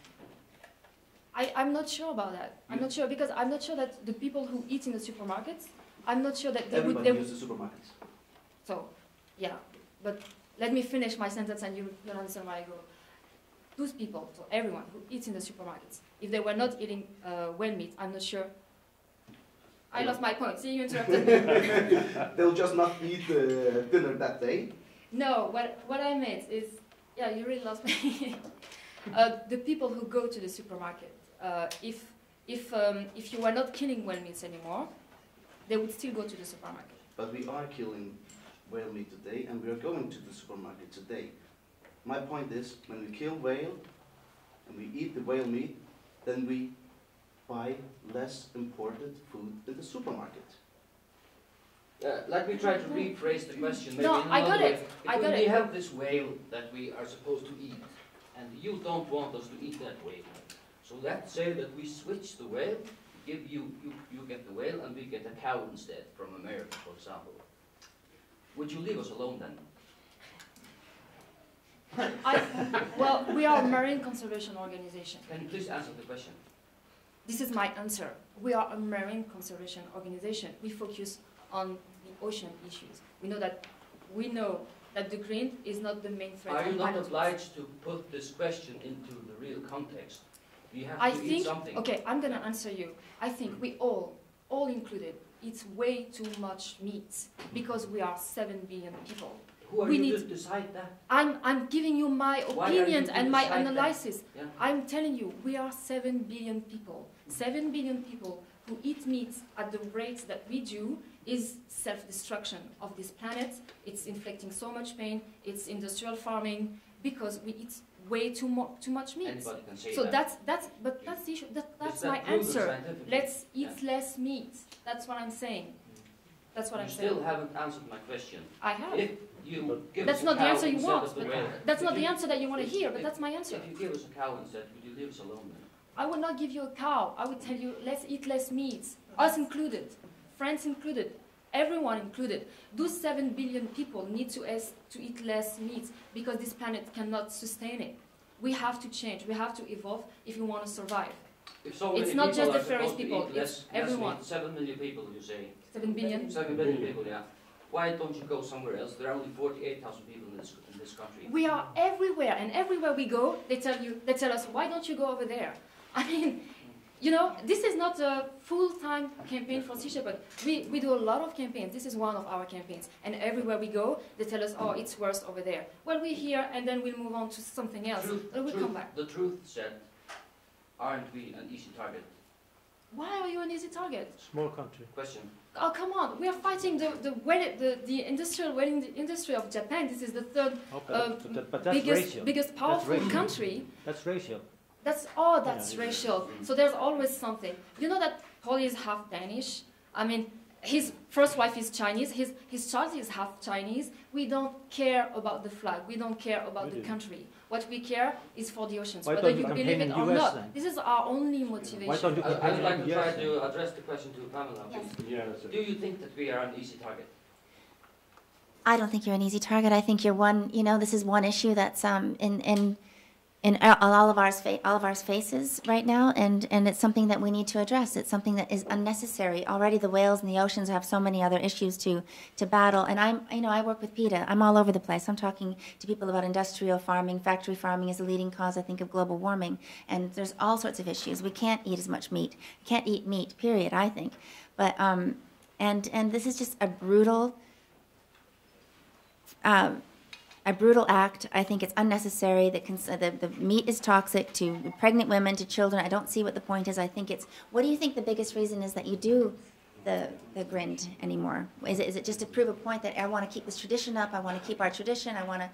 I'm not sure about that. I'm not sure because I'm not sure that the people who eat in the supermarkets, I'm not sure that they would. Everybody uses supermarkets. So, yeah, but let me finish my sentence and you'll understand where I go. Those people, so everyone who eats in the supermarkets, if they were not eating whale meat, I'm not sure. I lost my point. See, you interrupted me. They'll just not eat dinner that day. No, what I meant is, yeah, you really lost me. The people who go to the supermarket, if you were not killing whale meats anymore, they would still go to the supermarket. But we are killing whale meat today, and we are going to the supermarket today. My point is, when we kill whale, and we eat the whale meat, then we buy less imported food in the supermarket. Let me try to rephrase the question. Maybe No, in I another got way. it. I Because got we it. have this whale that we are supposed to eat, and you don't want us to eat that whale. So let's say that we switch the whale, give you get the whale, and we get a cow instead from America, for example. Would you leave us alone then? Well, we are a marine conservation organization. Can you please answer the question? This is my answer. We are a marine conservation organization. We focus on the ocean issues. We know that the green is not the main threat. Are you on not planet. obliged to put this question into the real context? You have I to eat think, something. okay, I'm gonna answer you. I think we all included, eat way too much meat because we are 7 billion people. Who are we you need- to decide that? I'm giving you my Why are you opinions to and my decide that? analysis. Yeah. I'm telling you, we are 7 billion people. 7 billion people who eat meat at the rate that we do is self-destruction of this planet. It's inflicting so much pain. It's industrial farming because we eat way too much meat. Anybody can say So that. that's the issue. That's Is that my proven answer. scientifically? Let's eat less meat. That's what I'm saying. That's what You I'm still saying. haven't answered my question. I have. If you give That's us a not the cow answer you instead want. of the But whale. that's not If the you- answer that you want to if- hear, but if- that's my answer. If you give us a cow instead, would you leave us alone then? I would not give you a cow. I would tell you, let's eat less meat. Us included, friends included, everyone included. Those 7 billion people need to eat less meat because this planet cannot sustain it. We have to change. We have to evolve if we want to survive. If so It's many not people just the are Ferris supposed to people, eat it's less everyone. meat, 7 million people, you say. 7 billion. 7 billion people, yeah. Why don't you go somewhere else? There are only 48,000 people in this country. We are everywhere, and everywhere we go, they tell us, why don't you go over there? I mean, you know, this is not a full-time campaign for Sea Shepherd. We do a lot of campaigns. This is one of our campaigns. And everywhere we go, they tell us, oh, it's worse over there. Well, we're here, and then we'll move on to something else. Then we'll come back. The truth said, aren't we an easy target? Why are you an easy target? Small country. Question. Oh, come on. We are fighting the industrial wedding industry of Japan. This is the third But that's racial. biggest powerful racial. country. That's racial. That's Yeah, racial. So there's always something. You know that Paul is half Danish? I mean, his first wife is Chinese. His child is half Chinese. We don't care about the flag. We don't care about the country. What we care is for the oceans, Why whether don't you you believe campaign it in or US not. then? This is our only motivation. Why don't you I would like to Yes. try to address the question to Pamela. Yes. Do you think that we are an easy target? I don't think you're an easy target. I think you're one. You know, this is one issue that's in all of our faces right now, and it's something that we need to address. It's something that is unnecessary. Already, the whales and the oceans have so many other issues to battle. And I work with PETA. I'm all over the place. I'm talking to people about industrial farming. Factory farming is a leading cause, I think, of global warming. And there's all sorts of issues. We can't eat as much meat. We can't eat meat. Period. I think. But and this is just a brutal act. I think it's unnecessary. The meat is toxic to pregnant women, to children. I don't see what the point is. I think it's, what do you think the biggest reason is that you do the grind anymore? Is it just to prove a point that I want to keep this tradition up, I want to keep our tradition, I want to,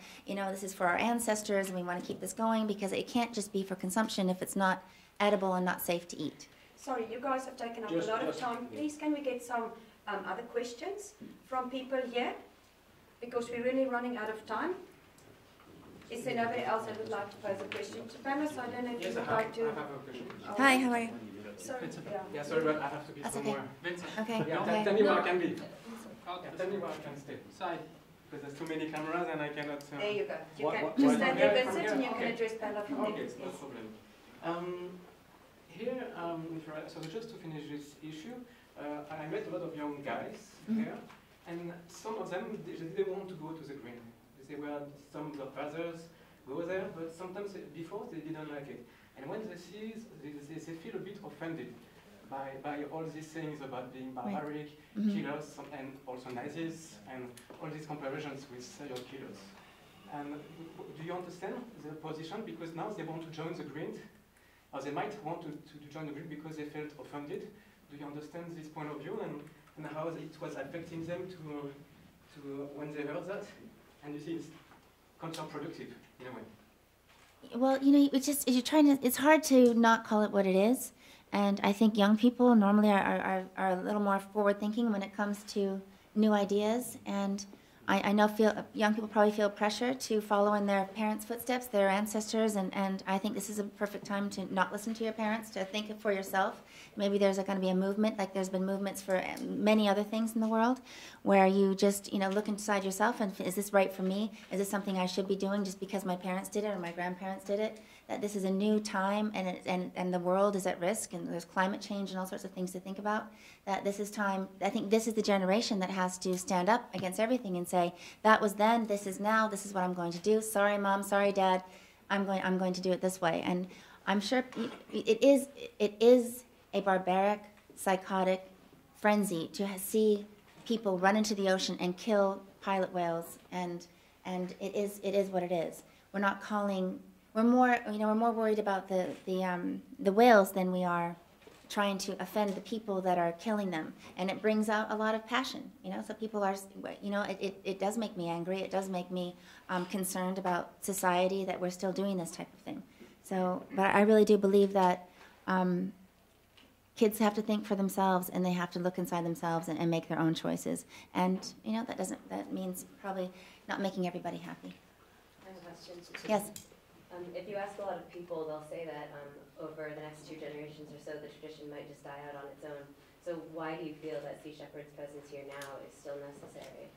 this is for our ancestors and we want to keep this going, because it can't just be for consumption if it's not edible and not safe to eat. Sorry, you guys have taken up a lot of time. Please, can we get some other questions from people here? Because we're really running out of time. Is there nobody else that would like to pose a question to Pamela? So I don't know if you would like to... I have a question. Hi, how are you? Sorry, Yeah, sorry, but I have to be That's somewhere. Okay. Yeah, Okay. tell me where I can be. Tell me where I can stay. Side. Because there's too many cameras and I cannot... There you go. You What- can what- just what- stand yeah, there, from sit, here? and you can Okay. address Pamela from there. Okay, no problem. Here, so just to finish this issue, I met a lot of young guys here, and some of them, they didn't want to go to the green. They were, some of the fathers go there, but sometimes before they didn't like it. And when they see, they feel a bit offended by all these things about being barbaric, killers, and also Nazis, and all these comparisons with serial killers. And do you understand their position? Because now they want to join the Green, or they might want to join the Green because they felt offended. Do you understand this point of view and how it was affecting them to when they heard that? And you see, it's counterproductive in a way. Well, it's hard to not call it what it is. And I think young people normally are a little more forward-thinking when it comes to new ideas. And I know young people probably feel pressure to follow in their parents' footsteps, their ancestors, and I think this is a perfect time to not listen to your parents, to think for yourself. Maybe there's going to be a movement, like there's been movements for many other things in the world, where you just look inside yourself and, is this right for me? Is this something I should be doing just because my parents did it or my grandparents did it? That this is a new time and the world is at risk, and there's climate change and all sorts of things to think about. That this is time. I think this is the generation that has to stand up against everything and say, that was then, this is now, this is what I'm going to do. Sorry, Mom, sorry, Dad, I'm going to do it this way. And I'm sure it is a barbaric, psychotic frenzy to see people run into the ocean and kill pilot whales, and it is what it is. We're not calling. We're more worried about the whales than we are trying to offend the people that are killing them, and it brings out a lot of passion. So people are, it does make me angry. It does make me concerned about society that we're still doing this type of thing. So, but I really do believe that kids have to think for themselves, and they have to look inside themselves and make their own choices. And that means probably not making everybody happy. I have a question. Yes. If you ask a lot of people, they'll say that over the next 2 generations or so, the tradition might just die out on its own. So why do you feel that Sea Shepherd's presence here now is still necessary?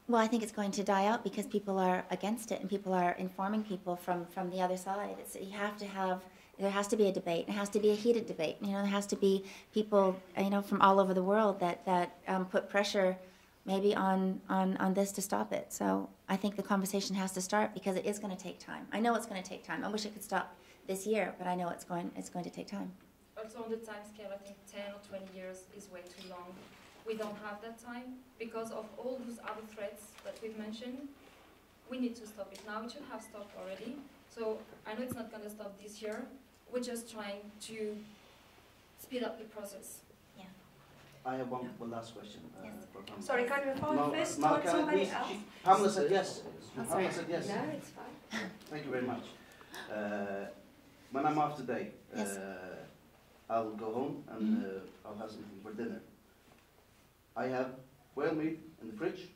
Well, I think it's going to die out because people are against it, and people are informing people from the other side. You have to have, there has to be a debate. It has to be a heated debate. You know, there has to be people, you know, from all over the world that put pressure maybe on this to stop it. So I think the conversation has to start because it is going to take time. I know it's going to take time. I wish it could stop this year, but I know it's going to take time. Also on the time scale, I think 10 or 20 years is way too long. We don't have that time because of all those other threats that we've mentioned. We need to stop it now. It should have stopped already. So I know it's not going to stop this year. We're just trying to speed up the process. I have one last question. Yes. For Pamela. Sorry, can we find first Can time I somebody please- else? Pamela said yes. Oh, sorry. Pamela said yes. No, it's fine. Thank you very much. When I'm off today, Yes. I'll go home and I'll have something for dinner. I have whale meat in the fridge,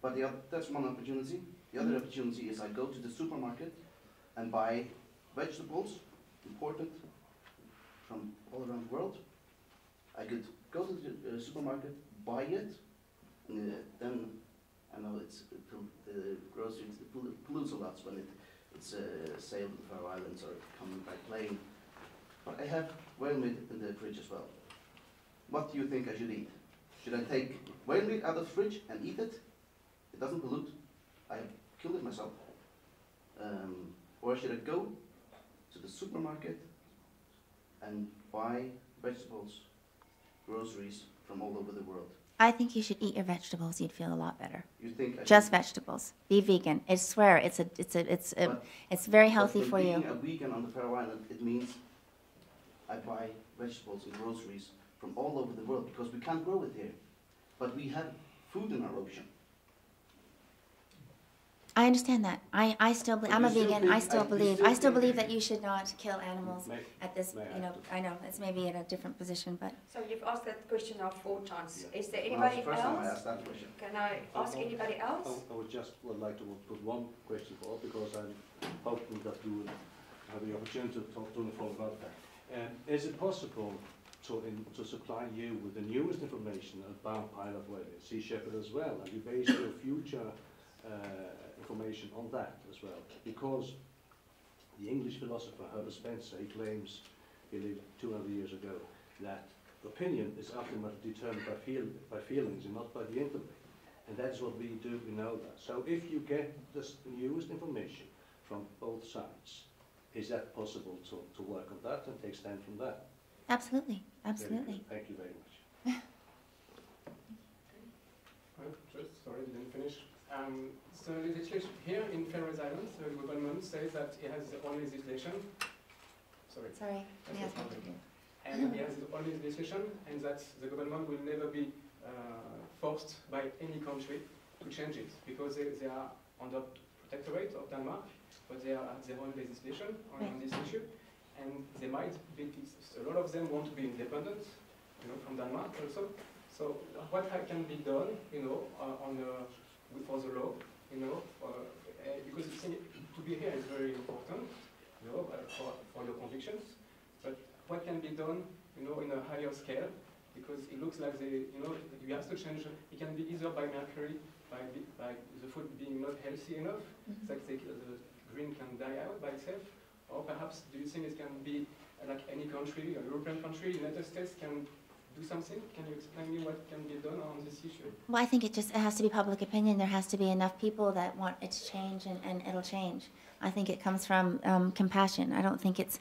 but that's one opportunity. The other opportunity is I go to the supermarket and buy vegetables imported from all around the world. I could go to the supermarket, buy it, and then I know the groceries pollutes a lot when it's sailed to the Faroe Islands or coming by plane. But I have whale meat in the fridge as well. What do you think I should eat? Should I take whale meat out of the fridge and eat it? It doesn't pollute. I killed it myself. Or should I go to the supermarket and buy vegetables, groceries from all over the world? I think you should eat your vegetables. You'd feel a lot better. You think I Just should, vegetables. Be vegan. I swear, But- it's very healthy but for being you. a vegan on the Faroe Island, it means I buy vegetables and groceries from all over the world because we can't grow it here. But we have food in our ocean. I understand that. I still, But I'm a you still vegan. think- I still you believe, still I still think- believe that you should not kill animals May- at this, may I you know, add to- I know, it's maybe in a different position, but So you've asked that question now 4 times. Yeah. Is there Well, anybody it's the first time I else? asked that question. Can I ask anybody else? I would like to put one question forward because I'm hoping that you will have the opportunity to talk to the floor about that. Is it possible to supply you with the newest information about pilot whale, Sea Shepherd as well, and you base your future information on that as well? Because the English philosopher Herbert Spencer, he claims, he lived 200 years ago, that opinion is ultimately determined by feelings and not by the intellect. And that's what we do, we know that. So if you get the newest information from both sides, is that possible to work on that and take stand from that? absolutely, Very absolutely. good. Thank you very much. Sorry, didn't finish. So legislation here in Faroe Islands, the government says that it has its own legislation. Sorry. Sorry. That's Yes, what what to do. And it has its own legislation, and that the government will never be forced by any country to change it, because they are under protectorate of Denmark, but they have their own legislation on this issue, and they might be, a lot of them want to be independent, you know, from Denmark also. So what can be done, you know, for the law, you know, because to be here is very important, you know, for your convictions. But what can be done, you know, in a higher scale? Because it looks like you know, you have to change. It can be either by mercury, by the food being not healthy enough, like the green can die out by itself, or perhaps do you think it can be like any country, a European country, United States can do something? Can you explain me what can be done on this issue? Well, I think it has to be public opinion. There has to be enough people that want it to change, and it'll change. I think it comes from compassion. I don't think it's,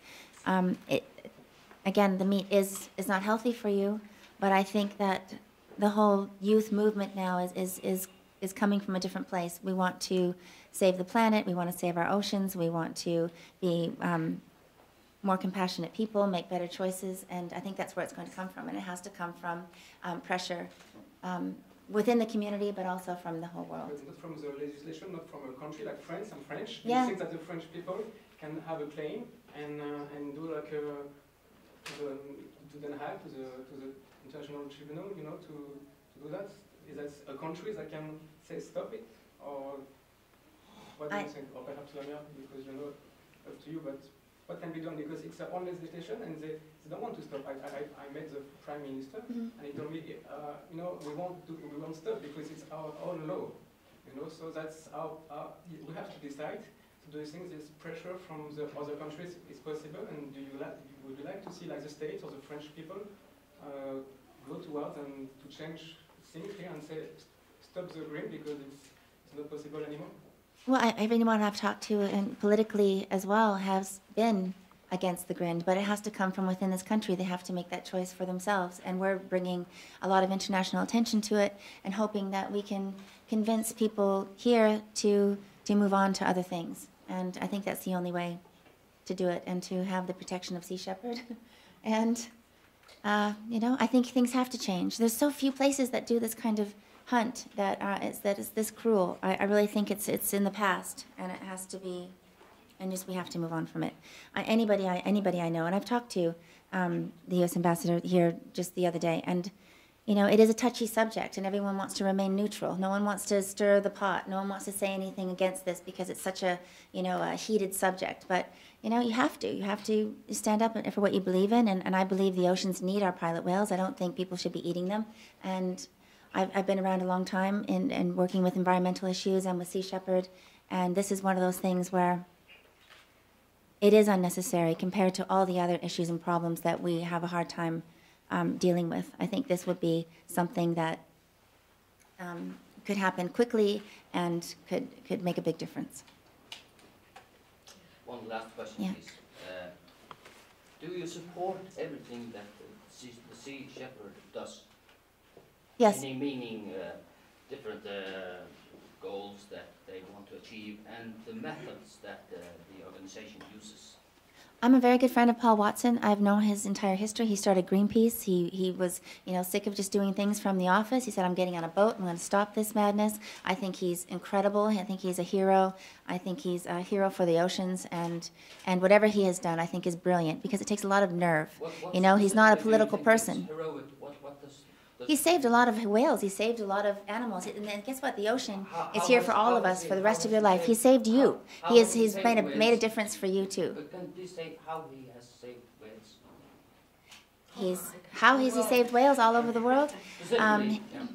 again, the meat is not healthy for you, but I think that the whole youth movement now is coming from a different place. We want to save the planet. We want to save our oceans. We want to be more compassionate people, make better choices, and I think that's where it's going to come from. And it has to come from pressure within the community, but also from the whole world. But not from the legislation, not from a country like France. I'm French. Do Yeah. you think that the French people can have a claim and do like to Den Haag, to the international tribunal, you know, to do that? Is that a country that can say stop it, or what do you think? Or perhaps Lamia, because you know, up to you, but what can be done? Because it's a own legislation and they don't want to stop. I met the Prime Minister and he told me, you know, we won't stop because it's our own law. You know, so that's we have to decide. So do you think this pressure from the other countries is possible? And would you like to see like the States or the French people go towards and to change things here and say stop the green because it's not possible anymore? Well, everyone I've talked to, and politically as well, has been against the grind, but it has to come from within this country. They have to make that choice for themselves, and we're bringing a lot of international attention to it and hoping that we can convince people here to move on to other things. And I think that's the only way to do it, and to have the protection of Sea Shepherd. And, you know, I think things have to change. There's so few places that do this kind of hunt that is this cruel. I really think it's in the past, and it has to be, and just we have to move on from it. Anybody I know, and I've talked to the U.S. ambassador here just the other day, and you know, it is a touchy subject, and everyone wants to remain neutral. No one wants to stir the pot. No one wants to say anything against this because it's such a, you know, a heated subject. But you know, you have to stand up for what you believe in, and I believe the oceans need our pilot whales. I don't think people should be eating them, and I've been around a long time in working with environmental issues and with Sea Shepherd, and this is one of those things where it is unnecessary compared to all the other issues and problems that we have a hard time dealing with. I think this would be something that could happen quickly and could make a big difference. One last question, Yeah. please. Do you support everything that the Sea Shepherd does? Yes. Meaning different goals that they want to achieve and the methods that the organization uses? I'm a very good friend of Paul Watson. I've known his entire history. He started Greenpeace. He was, you know, sick of just doing things from the office. He said, I'm getting on a boat. I'm going to stop this madness. I think he's incredible. I think he's a hero. I think he's a hero for the oceans. And whatever he has done, I think is brilliant because it takes a lot of nerve. You know, he's not a political person. He saved a lot of whales. He saved a lot of animals. And then guess what? The ocean is here for all of us for the rest of your life. He saved you. He's made a difference for you too. But can you say how he has saved whales? How has he saved whales all over the world?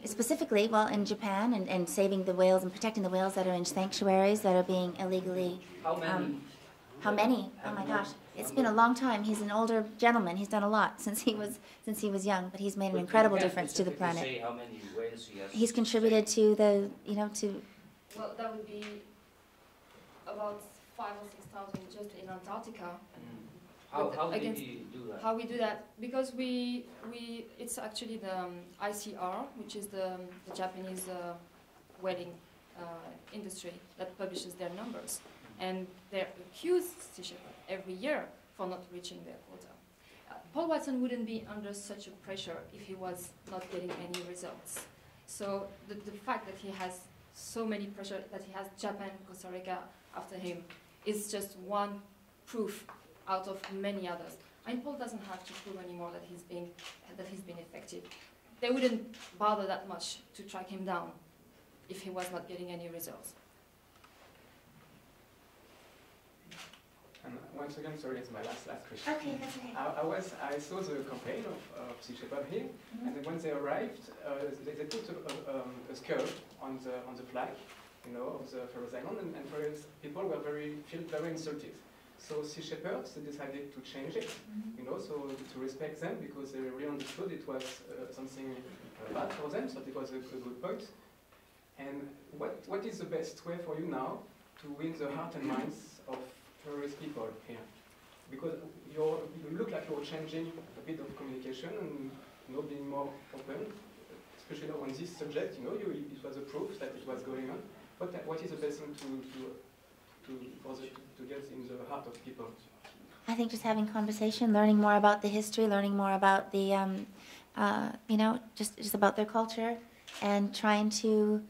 Specifically, Well, in Japan and saving the whales and protecting the whales that are in sanctuaries that are being illegally. how many? How many? Oh my gosh. It's been a long time. He's an older gentleman. He's done a lot since he was young, but he's made an incredible difference to the planet. Say how many whales he has He's contributed to the, you know, to. Well, that would be about 5,000 or 6,000 just in Antarctica. How did he do that? How we do that? Because it's actually the ICR, which is the Japanese whaling industry that publishes their numbers. And they accuse Sea Shepherd every year for not reaching their quota. Paul Watson wouldn't be under such a pressure if he was not getting any results. So the fact that he has so many pressure, that he has Japan, Costa Rica after him, is just one proof out of many others. And Paul doesn't have to prove anymore that he's been effective. They wouldn't bother that much to track him down if he was not getting any results. And once again, sorry, it's my last question. Okay, that's okay. I saw the campaign of Sea Shepherd here, and then when they arrived, they put a skirt on the flag, you know, of the Faroe Islands, and Faroese people felt very insulted. So Sea Shepherds decided to change it, you know, so to respect them because they really understood it was something bad for them, so it was a good point. And what is the best way for you now to win the heart and minds of Faroese people here? Because you look like you're changing a bit of communication and, you know, being more open, especially on this subject. You know, it was a proof that it was going on. What is the best thing to get in the heart of people? I think just having conversation, learning more about the history, learning more about the, you know, just about their culture, and trying to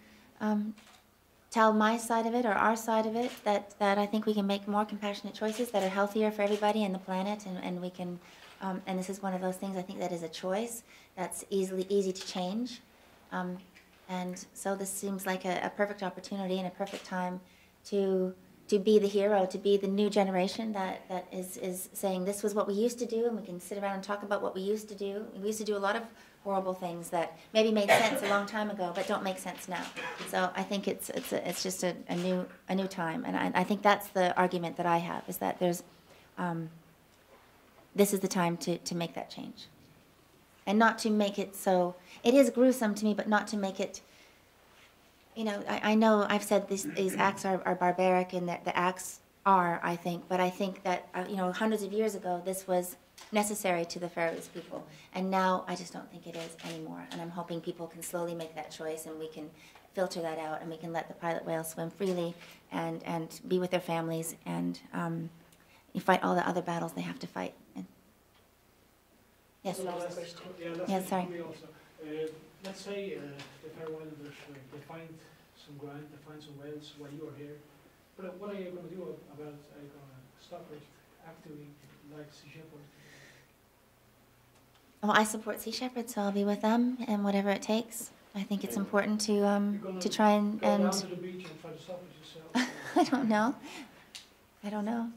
tell my side of it or our side of it, that I think we can make more compassionate choices that are healthier for everybody and the planet, and we can, and this is one of those things I think that is a choice that's easy to change, And so this seems like a perfect opportunity and a perfect time to be the hero, to be the new generation that is saying this was what we used to do, and we can sit around and talk about what we used to do. We used to do a lot of horrible things that maybe made sense a long time ago, but don't make sense now. So I think it's just a new time, and I think that's the argument that I have, is that there's this is the time to make that change, and not to make it so. It is gruesome to me, but not to make it. You know, I know I've said these acts are barbaric, and that the acts are, I think, but I think that, you know, hundreds of years ago, this was necessary to the Faroese people, and now I just don't think it is anymore, and I'm hoping people can slowly make that choice, and we can filter that out, and we can let the pilot whales swim freely and be with their families, and fight all the other battles they have to fight. And yes? Yes, sorry. Let's say the Faroe Islanders, they find some ground, they find some whales while you are here. But what are you going to do about it? Are you going to stop it actively like Sea Shepherd? Well, I support Sea Shepherd, so I'll be with them, and whatever it takes. I think it's important to try and go down to the beach and try to stop it yourself? I don't know. I don't know.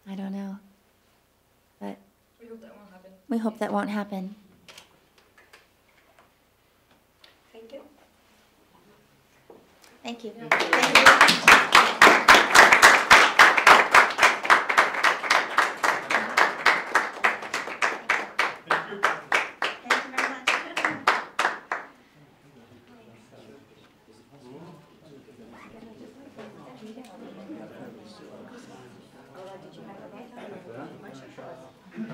I don't know. But We hope that won't happen. we hope that won't happen. Thank you. Thank you. Yeah. Thank you.